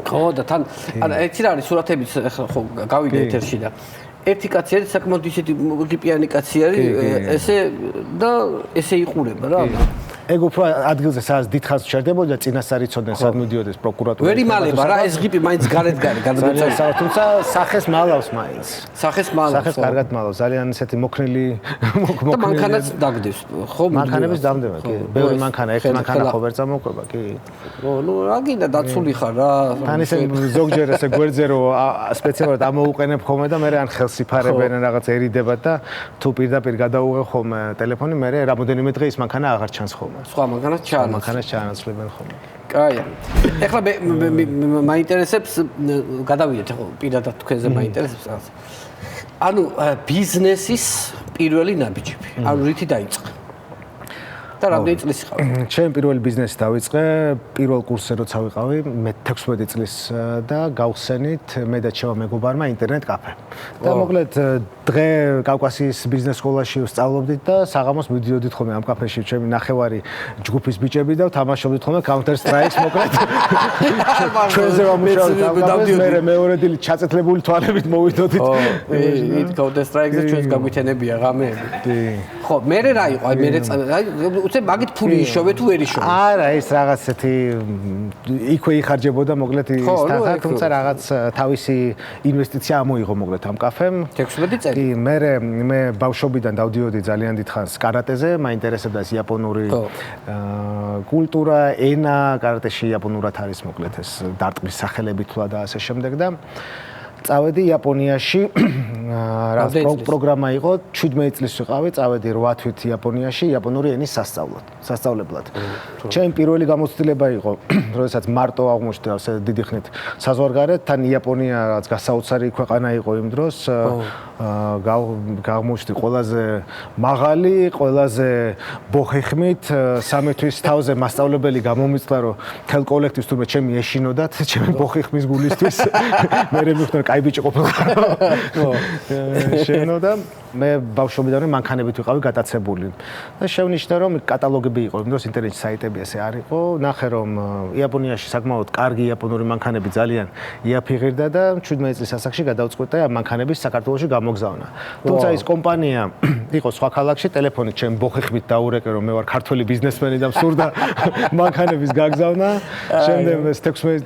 ხო და თან არა ეცი რა არის სურათებიც ეხლა ხო გავიგე ეთერში და ერთი კაცი არის საკმაოდ ისეთი გიპიანი კაცი არის ესე და ესე იყურება რა ეგ უფრო ადგილზე სადაც დიდხანს ჩერდებოდა და წინასწარ იცოდნენ სად მიდიოდეს პროკურატურა ვერ იმალება რა ეს ღიპი მაინც გარეთ-გარეთ გადმოწევს თუმცა სახეს მალავს მაინც სახეს მალავს სახეს კარგად მალავს ძალიან ისეთი მოქნილი და მანქანაც დაგდებს ხო მანქანების დამდება კი ბევრი მანქანა ერთი მანქანა ხო ვერ წამოყვება კი ო ნუ რა გინდა დაცული ხარ რა თან ისე ზოგჯერ ესე გვერდზე რომ სპეციალურად ამოუყენებ ხოლმე და მე ან ხელს იფარებენ რაღაც ერიდება და თუ პირდაპირ გადაუღე ხოლმე ტელეფონი მე რამოდენიმე დღე ის მანქანა აღარ ჩანს ხოლმე სხვა მანქანას ჩაანაცვლებენ ხოლმე. კაი. ეხლა მაინტერესებს გადავიდეთ ხო პირადად თქვენზე მაინტერესებს რაღაც. ანუ ბიზნესის პირველი ნაბიჯები. ანუ რითი დაიწყე? და რამდენი წლის იყავი? ჩემი პირველი ბიზნესი დავიწყე პირველ კურსზე როცა ვიყავი, მე 16 წლის და გავხსენით მე და ჩემო მეგობარმა ინტერნეტ კაფე. და მოკლედ დღე კავკასიის ბიზნეს სკოლაში ვსწავლობდით და საღამოს მივიდოდით ხოლმე ამ კაფეში ჩემი ნახევარი ჯგუფის ბიჭები და ვთამაშობდით ხოლმე Counter Strike-ს მოკლედ. ჩვენზე ვამუშავებთ მე მეორე დილით ჩაწეთლებული თვალებით მოვიდოდით. ით Counter Strike-ზე ჩვენს გაგვითენებია ღამეები. ხო, მე რა იყო? აი მე უცებ მაგით ფული იშოვე თუ ვერ იშოვე? არა, ეს რაღაც ესეთი იქვე იხარჯებოდა მოკლედ ის თანხა, თუმცა რაღაც თავისი ინვესტიცია ამოიღო მოკლედ ამ კაფემ. 16 წელი. კი, მე ბავშვობიდან დავდიოდი ძალიან დიდხანს კარატეზე, მაინტერესებდა ეს იაპონური კულტურა, ენა, კარატეში იაპონურად არის მოკლედ ეს დარტყმის სახელები თულა და ასე შემდეგ და წავედი იაპონიაში რა პროგრამა იყო 17 წლის ვიყავი წავედი 8 თვით იაპონიაში იაპონური ენის სასწავლებლად ჩემი პირველი გამოცდილება იყო როდესაც მარტო აღმოჩნდა ასე დიდი ხნით საზღვარგარეთ თან იაპონია რაც გასაოცარი ქვეყანა იყო იმ დროს აღმოჩნდი ყველაზე მაღალი ყველაზე ბოხეხმით 3 თვის თავზე მასწავლებელი გამომიწდა რომ თელ კოლექტივს თუმცა ჩემი ეშინოდათ ჩემი ბოხეხმის გულისთვის მე მივხვდი კაი ბიჭი ყოფილიყარ. შენოდა მე ბავშვობიდან მანქანებით ვიყავი გატაცებული. და შევნიშნე რომ კატალოგები იყო, იმ დროს ინტერნეტში საიტები ესე არ იყო. ნახე რომ იაპონიაში საკმაოდ კარგი იაპონური მანქანები ძალიან იაფიღირდა და 17 წლის ასაკში გადავწყვიტე ამ მანქანების საქართველოში გამოგზავნა. თუმცა ის კომპანია იყო სხვა ქალაქში, ტელეფონით ჩემ ბოხეხმით დაურეკე რომ მე ვარ ქართველი ბიზნესმენი და მსურდა მანქანების გაგზავნა. შემდეგ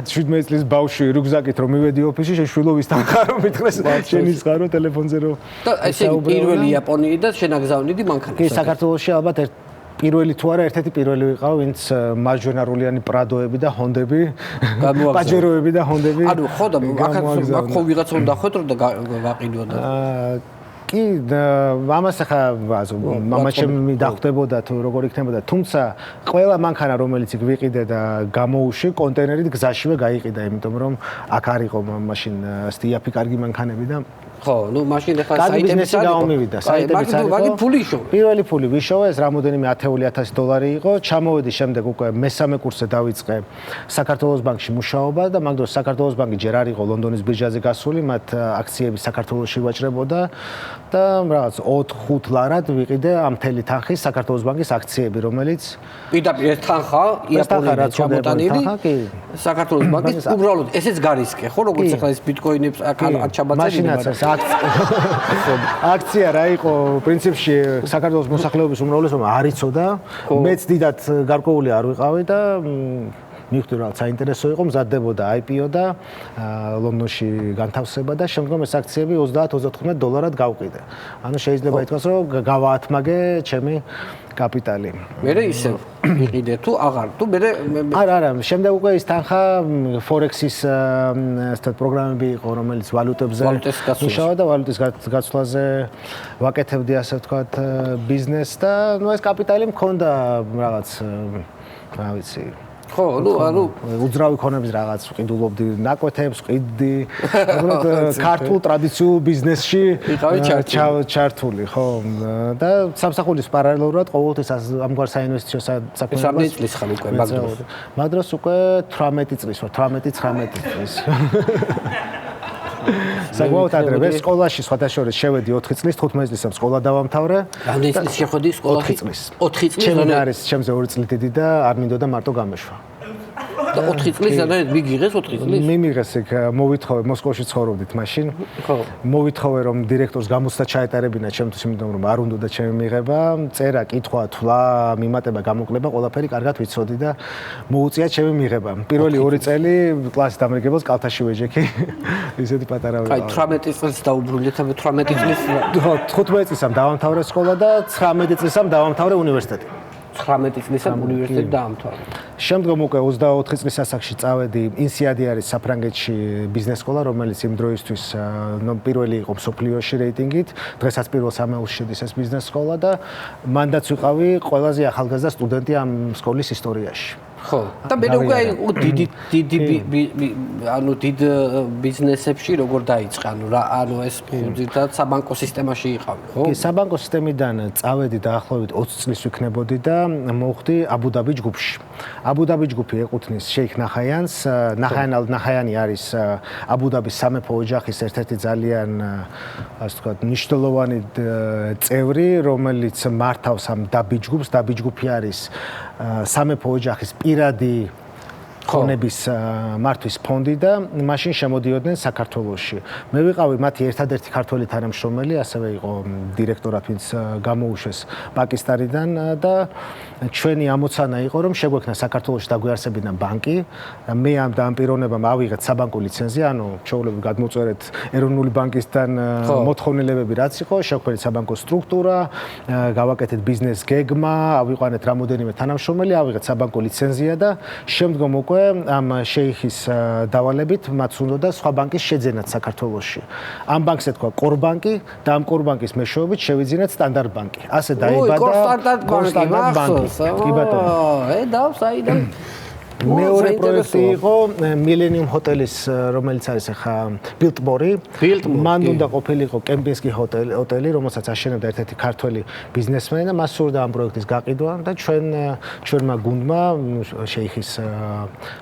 17 წლის ბავშვი რუგზაკით რომ მივედი ოფისში, შეშვილობის თანხარო მითხრეს შენის ხარო ტელეფონზე რომ და ესე პირველი იაპონიიდან და შენაგზავნიდი მანქანა. კი, საქართველოში ალბათ პირველი თუ არა ერთ-ერთი პირველი ვიყავ, ვინც მარჯვენარულიანი პრადოები და ჰონდები, პაჯეროები და ჰონდები. ანუ ხო და აქ ხო ვიღაცა უნდა ხვეთ რომ გაყიდვა და კი, ამას ახლა მამაჩემი დახვდებოდა თუ როგორ იქნებოდა, თუმცა ყველა მანქანა რომელიც იქ ვიყიდე და გამოუში კონტეინერით გზაშივე გაიყიდა, იმიტომ რომ აქ არ იყო მაშინ სტიაფი კარგი მანქანები და ხო, ну მაშინ ახლა საიტები საიტებიც გამომივიდა, საიტებიც არის. მაგ ფული შო. პირველი ფული ვიშოვა, ეს რამოდენიმე 10,000 დოლარი იყო. ჩამოვედი შემდეგ უკვე მესამე კურსზე დავიწყე საქართველოს ბანკში მუშაობა და მაგ დროს საქართველოს ბანკი ჯერ არ იყო ლონდონის ბირჟაზე გასული, მათ აქციები საქართველოში ვაჭრებოდა და რაღაც 4-5 ლარად ვიყიდე ამ მთელი თანხის საქართველოს ბანკის აქციები, რომელიც პირდაპირ ეს თანხა იაპონიიდან ჩამოტანილი საქართველოს ბანკის უბრალოდ ესეც გარისკე, ხო, როგორც ახლა ეს ბიტკოინებს აქ ჩამაწერი. აქცია რა იყო პრინციპში საქართველოს მოსახლეობის უმრავლესობა არ იცოდა, მეც დიდად გარკვეული არ ვიყავი და მივხვდი რომ საინტერესო იყო, მზადდებოდა IPO და ლონდონში განთავსება და შემდგომ ეს აქციები 30-35 დოლარად გავყიდე. ანუ შეიძლება ითქვას რომ გავაათმაგე ჩემი კაპიტალი. მერე ისე იყიდე თუ აღარ თუ მერე არა, შემდეგ უკვე ის თანხა Forex-ის ასეთ პროგრამები იყო, რომელიც ვალუტებზე მუშაობდა და ვალუტის გაცვლაზე ვაკეთებდი ასე ვთქვათ ბიზნესს და ნუ ეს კაპიტალი მქონდა რაღაც რა ვიცი ხო, ანუ უძრავი ქონების რაღაც ვყიდულობდი ნაკვეთებს, ვყიდდი, უბრალოდ ქართულ ტრადიციულ ბიზნესში ჩართული, ხო. და სამსახურის პარალელურად ყოველთვის ამგვარ საინვესტიციო საქმეებს წლის ხარ უკვე მაგ დროს უკვე 18 წლის ვარ, 18-19 წლის. საკმაოდ ადრე სკოლაში სხვადასხვა შევედი 4 წლის, 15 წლისამ სკოლა დავამთავრე. რამდენი წლის შეხვედი სკოლაში? 4 წლის. 4 წლის ჩემი არის ჩემზე 2 წელი დიდი და არ მინდოდა მარტო გამეშვა. და 4 წლის ზედმეტ მიგიღეს 4 წლის? მიმიღეს იქ მოვითხოვე მოსკოვში ცხოვრობდით მაშინ. ხო. მოვითხოვე რომ დირექტორს გამოცდა ჩაეტარებინა ჩემთვის, იმიტომ რომ არ უნდა ჩემი მიღება, წერა, კითხვა, თვლა, მიმატება, გამოკლება, ყველაფერი კარგად ვიცოდი და მოუწია ჩემი მიღება. პირველი 2 წელი კლასის დამრიგებელს კალთაში ვეჯექი. ისეთი პატარა ვიყავი. აი 18 წელს დაუბრუნდით, 18 წლის 15 წლისამ დავამთავრე სკოლა და 19 წლისამ დავამთავრე უნივერსიტეტი. 19 წლისამ უნივერსიტეტი დაამთავრე. შემდგომ უკვე 24 წლის ასაკში წავედი ინსიადი არის საფრანგეთში ბიზნეს სკოლა, რომელიც იმ დროისთვის პირველი იყო მსოფლიოში რეიტინგით. დღესაც პირველ 3-ში შედის ეს ბიზნეს სკოლა და მანდაც ვიყავი ყველაზე ახალგაზრდა სტუდენტი ამ სკოლის ისტორიაში. ხო. და მე უკვე ანუ დიდ ბიზნესებში როგორ დაიწყე, ანუ ეს ძირითადად საბანკო სისტემაში იყავი, ხო? კი, საბანკო სისტემიდან წავედი დაახლოებით 20 წლის ვიქნებოდი და მოვხდი აბუ-დაბი ჯგუფში. აბუ-დაბი ჯგუფი ეკუთვნის შეიქ ნახაიანს. ნახაიანი არის აბუ-დაბის სამეფო ოჯახის ერთ-ერთი ძალიან ასე ვთქვათ მნიშვნელოვანი წევრი, რომელიც მართავს ამ დაბი ჯგუფს. დაბი ჯგუფი არის სამეფო ოჯახის პირადი ქონების მართვის ფონდი და მაშინ შემოდიოდნენ საქართველოში. მე ვიყავი მათი ერთადერთი ქართველი თანამშრომელი, ასევე იყო დირექტორად, ვინც გამოუშვეს პაკისტანიდან და ჩვენი ამოცანა იყო, რომ შეგვექნა საქართველოში დაგვიარსებინა ბანკი. მე ამ პიროვნებამ ავიღეთ საბანკო ლიცენზია, ანუ ჩვეულებრივ გადმოწერეთ ეროვნული ბანკისგან მოთხოვნილებები რაც იყო, შევქმნით საბანკო სტრუქტურა, გავაკეთეთ ბიზნეს გეგმა, ავიყვანეთ რამოდენიმე თანამშრომელი, ავიღეთ საბანკო ლიცენზია და შემდგომ უკვე ამ შეიხის დავალებით მათ უნდა სხვა ბანკის შეძენათ საქართველოში. ამ ბანკს ეთქვა კორბანკი და ამ კორბანკის მეშვეობით შევიძინეთ სტანდარტ ბანკი. ასე დაიბადა სტანდარტ ბანკი. კი ბატონო. საიდან მეორე პროექტი იყო მილენიუმ ჰოტელის, რომელიც არის ახლა ბილტმორი. მან უნდა ყოფილიყო კემპინსკი ჰოტელი, რომელსაც აშენებდა ერთ-ერთი ქართველი ბიზნესმენი და მას სურდა ამ პროექტის გაყიდვა და ჩვენმა გუნდმა შეიხის ასე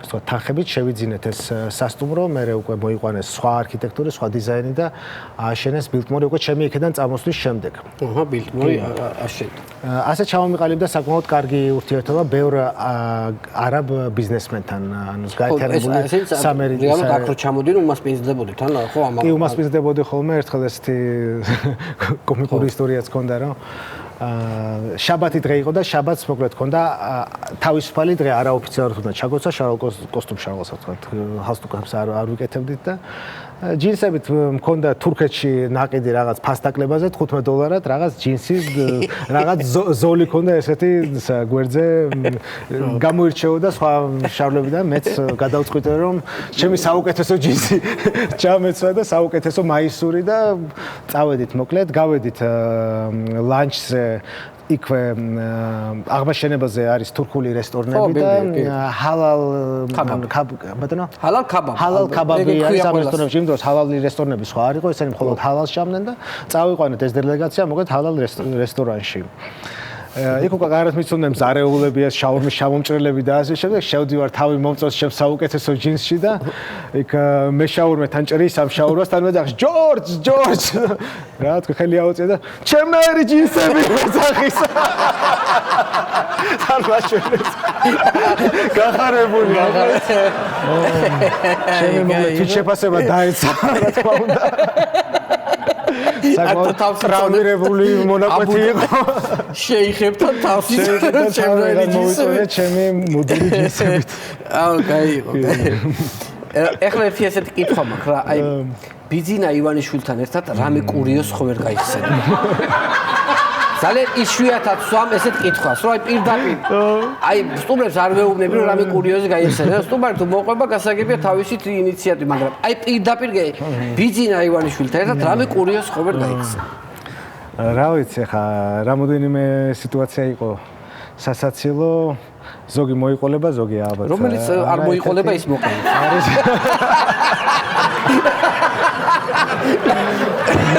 ვთქვათ თანხებით შევიძინეთ ეს სასტუმრო, მერე უკვე მოიყვანეს სხვა არქიტექტური, სხვა დიზაინი და ააშენეს ბილტმორი უკვე ჩემი იქიდან წამოსვლის შემდეგ. აჰა, ბილტმორი აშენდა. ასე ჩამომიყალიბდა საკმაოდ კარგი ურთიერთობა ბევრ არაბ ბიზნესმენთან, ანუ გაერთიანებული სამერი რეალურად აქ რო ჩამოდინ უმასპინძლებოდით, ანუ ხო ამას. კი, უმასპინძლებოდი ხოლმე, ერთხელ ესეთი კომიკური ისტორიაც ჰქონდა, რომ შაბათი დღე იყო და შაბათს მოკლედ ჰქონდა თავისუფალი დღე, არაოფიციალურად უნდა ჩაგოცა შარვალ კოსტუმში, ასე ვთქვათ, ჰალსტუკებს არ ვიკეთებდით და ჯინსებით მქონდა თურქეთში ნაყიდი რაღაც ფასტაკლებაზე $15 რაღაც ჯინსი რაღაც ზოლი ქონდა ესეთი გვერდზე გამოირჩეოდა სხვა შარლებიდან მეც გადავწყვიტე რომ ჩემი საუკეთესო ჯინსი ჩამეცვა და საუკეთესო მაისური და წავედით მოკლედ გავედით ლანჩზე იქვე აღმაშენებაზე არის თურქული რესტორნები და ჰალალ ბატონო ჰალალ ქაბაბი არის ამ რესტორნებში იმ დროს ჰალალი რესტორნები სხვა არ იყო ესენი მხოლოდ ჰალალს ჭამდნენ და წავიყვანეთ ეს დელეგაცია მოკლედ ჰალალ რესტორანში იქ უკვე კარგად მიცნობდნენ მზარეულები, შაურმის შავმომჭრელები და ასე შემდეგ. შევდივარ თავი მომწონს ჩემს საუკეთესო ჯინსში და იქ მე შაურმეთან ჭრის ამ შაურმას თან მეძახს ჯორჯ რა თქვი ხელი აუწია და ჩემნაირი ჯინსები მეძახის. თან ვაშველეს. გახარებული. ჩემი მოგე თვითშეფასება დაეცა რა თქმა უნდა. საკმაოდ ტრაუმირებული მონაკვეთი იყო. შეიხებთან თავს ჩემი მოდული ჯინსებით. აუ, გაიგო. ეხლა ერთი ასეთი კითხვა მაქვს რა, აი ბიძინა ივანიშვილთან ერთად რამე კურიოზს ხო ვერ გაიხსენე? ძალიან იშვიათად სვამ ესეთ კითხვას, რომ აი პირდაპირ აი სტუმრებს არ ვეუბნები რომ რამე კურიოზი გაიხსენე. სტუმარი თუ მოყვება გასაგებია თავისი ინიციატივით, მაგრამ აი პირდაპირ ბიძინა ივანიშვილთან ერთად რამე კურიოზს ხო ვერ გაიხსენე? რა ვიცი ხა, რამოდენიმე სიტუაცია იყო სასაცილო, ზოგი მოიყოლება, ზოგი ალბათ. რომელიც არ მოიყოლება ის მოყოლება. არის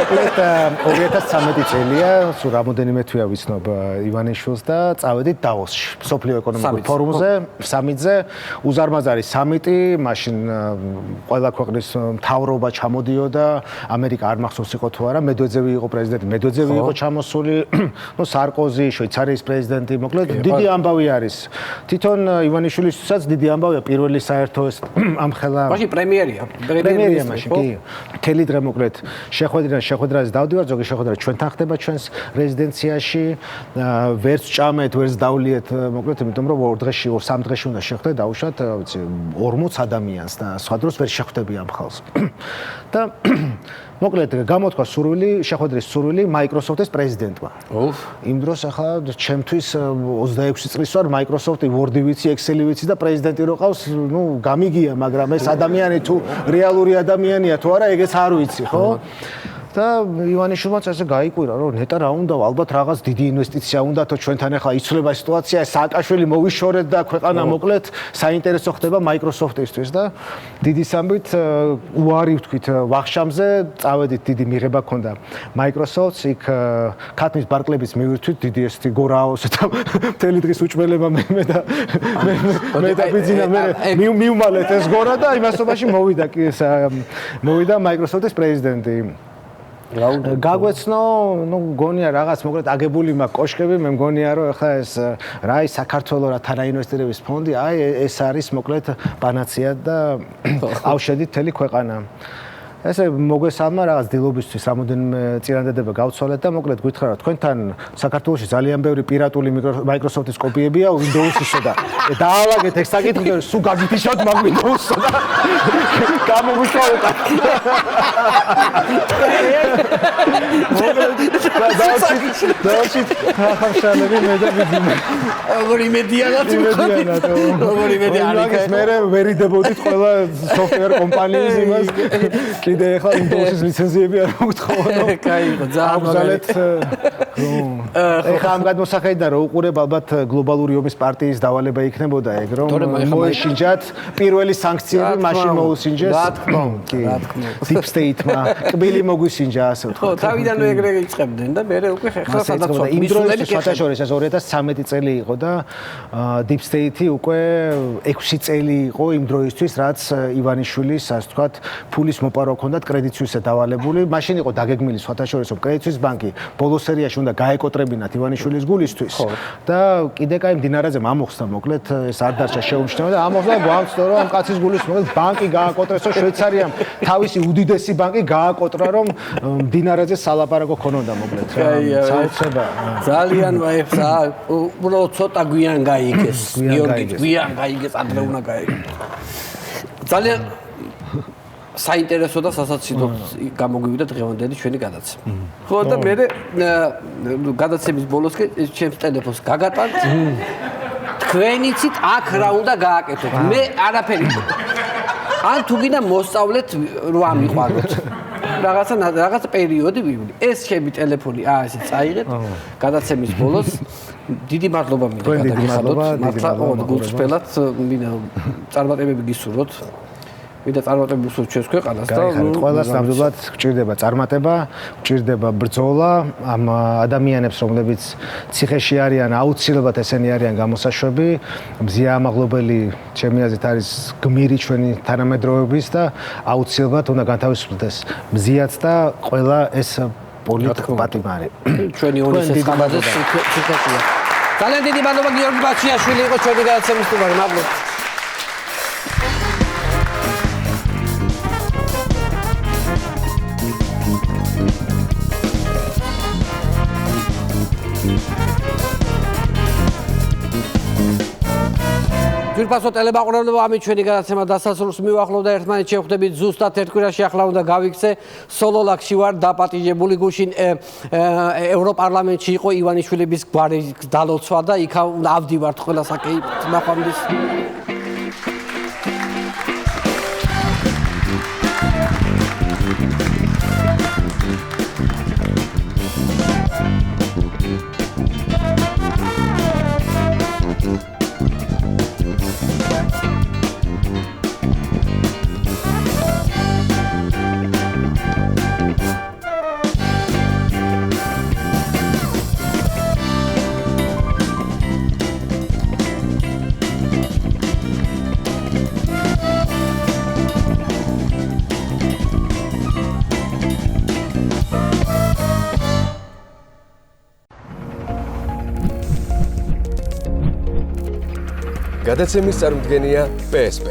2013 წელია, სულ რამოდენიმე თვეა ვიცნობ ივანიშვილს და წავედით დავოსში, სოფლიო ეკონომიკურ ფორუმზე, სამიტზე, უზარმაზარი სამიტი, მაშინ ყველა ქვეყნის მთავრობა ჩამოდიოდა, ამერიკა არ მახსოვს იყო თუ არა, მედვედევი იყო პრეზიდენტი, მედვედევი იყო ჩამოსული, ნუ სარკოზი, შვეიცარიის პრეზიდენტი, მოკლედ დიდი ამბავი არის. თვითონ ივანიშვილისთვისაც დიდი ამბავია პირველი საერთო ეს ამხელა. მაშინ პრემიერია მაშინ კი. მთელი დღე მოკლედ შეხვედრაზე დავდივარ, ზოგი შეხვედრა ჩვენთან ხდება ჩვენს რეზიდენციაში, ვერც ჭამეთ, ვერც დავლიეთ, მოკლედ იმიტომ რომ 2 დღეში, 3 დღეში უნდა შეხვდე, დაუშვათ, ვიცი, 40 ადამიანს და სხვა დროს ვერ შეხვდები ამ ხალხს. და მოკლედ გამოთქვა სურვილი, შეხვედრის სურვილი Microsoft-ის პრეზიდენტმა. იმ დროს ახლა ჩემთვის 26 წლის ვარ, Microsoft-ი Word-ი ვიცი, Excel-ი ვიცი და პრეზიდენტი რო ყავს, ნუ გამიგია, მაგრამ ეს ადამიანი თუ რეალური ადამიანია თუ არა, ეგეც არ ვიცი, ხო? და ივანიშვილმა წესზე გაიკვირა, რომ ნეტა რა უნდა, ალბათ რაღაც დიდი ინვესტიცია უნდათო ჩვენთან ახლა იცვლება სიტუაცია, სააკაშვილი მოვიშორეთ და ქვეყანა მოკლედ საინტერესო ხდება Microsoft-ისთვის და დიდი სამბით უარი ვთქვით ვახშამზე, წავედით, დიდი მიღება ჰქონდა Microsoft-ს, იქ ქათმის ბარკლების მივირთვით, დიდი ესეთი გორაოს და მთელი დღის უჭმელება მე და ბიძინა მე მივმალეთ ეს გორა და იმასობაში მოვიდა Microsoft-ის პრეზიდენტი. გაგვეცნო, ნუ მგონია რაღაც მოკლედ აგებული მაქვს კოშკები, მე მგონია რომ ახლა ეს რა ის საქართველოს რა თანაინვესტირების ფონდი, აი ეს არის მოკლედ პანაცია და ავშედით მთელი ქვეყანა. ესე მოგესალმა რაღაც დილობისთვის რამოდენიმე წინადადება გავცვალეთ და მოკლედ გითხრა რომ თქვენთან საქართველოში ძალიან ბევრი პირატული Microsoft-ის კოპიებია Windows-ისო და დაალაგეთ ეგ საკითხი და სულ გაგითიშავთ მაგ Windows-ო და გამოგვიშავოთ. დავში ხახშალები მე და ბიძინა. როგორი მედიანად როგორი მედიანად მე ვერიდებოდით ყველა software კომპანიის იმას კიდე ახლა Windows-ის ლიცენზიები არ მოგთხოვონო. კაი, ძალიან მაგალით. ეხლა ამ გადმოსახედიდან რომ უყურებ ალბათ გლობალური ომის პარტიის დავალება იქნებოდა ეგ რომ მოეშინჯათ პირველი სანქციები მაშინ მოუსინჯეს. რა თქმა უნდა. Deep State-მა კბილი მოგვისინჯა ასე ვთქვათ. ხო, თავიდანვე ეგრე იწყებდნენ და მე უკვე ხეხლა სადაც იმ დროს შეთაშორის ეს 2013 წელი იყო და Deep State-ი უკვე 6 წელი იყო იმ დროისთვის, რაც ივანიშვილის ასე ვთქვათ ფულის მოპარვა ჰქონდათ კრედიტ სუისზე დავალებული. მაშინ იყო დაგეგმილი შეთაშორის რომ კრედიტ სუის ბანკი ბოლო სერიაში უნდა გაეკოტრებინათ ივანიშვილის გულისთვის და კიდე კაი მდინარაზე ამოხსნა მოკლედ ეს არ დარჩა შეუმჩნევა და ამოხსნა გვამცნო რომ ამ კაცის გულის მოკლედ ბანკი გააკოტრესო შვეიცარიამ თავისი უდიდესი ბანკი გააკოტრა რომ მდინარაზე სალაპარაკო ქონოდა მოკლედ საოცრება ძალიან ვაიფსა უბრალოდ ცოტა გვიან გაიგეს გიორგი გვიან გაიგეს ადრე უნდა გაიგეს ძალიან საინტერესო და სასაცილო გამოგვივიდა დღევანდელი ჩვენი გადაცემა. ხო და მე გადაცემის ბოლოს კი ჩემს ტელეფონს გაგატანთ. თქვენიცით აქ რა უნდა გააკეთოთ. მე არაფერი. ან თუ გინდა მოსწავლეთ რა მიყვანოთ. რაღაცა პერიოდი ვიბლი. ეს ჩემი ტელეფონი, ესე წაიღეთ. გადაცემის ბოლოს დიდი მადლობა მინდა გადაგიხადოთ. მართლა გულწრფელად მინდა წარმატებები გისურვოთ. მინდა წარმატებები გისურვოთ ჩვენს ქვეყანას და ყველას ნამდვილად გჭირდება წარმატება, გჭირდება ბრძოლა ამ ადამიანებს, რომლებიც ციხეში არიან, აუცილებლად ესენი არიან გამოსაშვები. მზია ამაღლობელი ჩემი აზრით არის გმირი ჩვენი თანამედროვეობის და აუცილებლად უნდა განთავისუფლდეს მზიაც და ყველა ეს პოლიტიკა-პატიმარი. ჩვენი ონის ხამაზე ციხეშია. ძალიან დიდი მადლობა გიორგი ბაჩიაშვილი იყო ჩვენი გადაცემის სტუმარი. მადლობა. ძვირფასო ტელემაყურებლებო, ამით ჩვენი გადაცემა დასასრულს მივახლოვდა. ერთმანეთს შევხვდებით ზუსტად ერთ კვირაში. ახლა უნდა გავიქცე. სოლოლაკში ვარ დაპატიჟებული. გუშინ ევროპარლამენტში იყო ივანიშვილების გვარი დალოცვა და იქ ავდივართ ყველა საკეითით ნახვამდის. გადაცემის წარმოდგენია PSP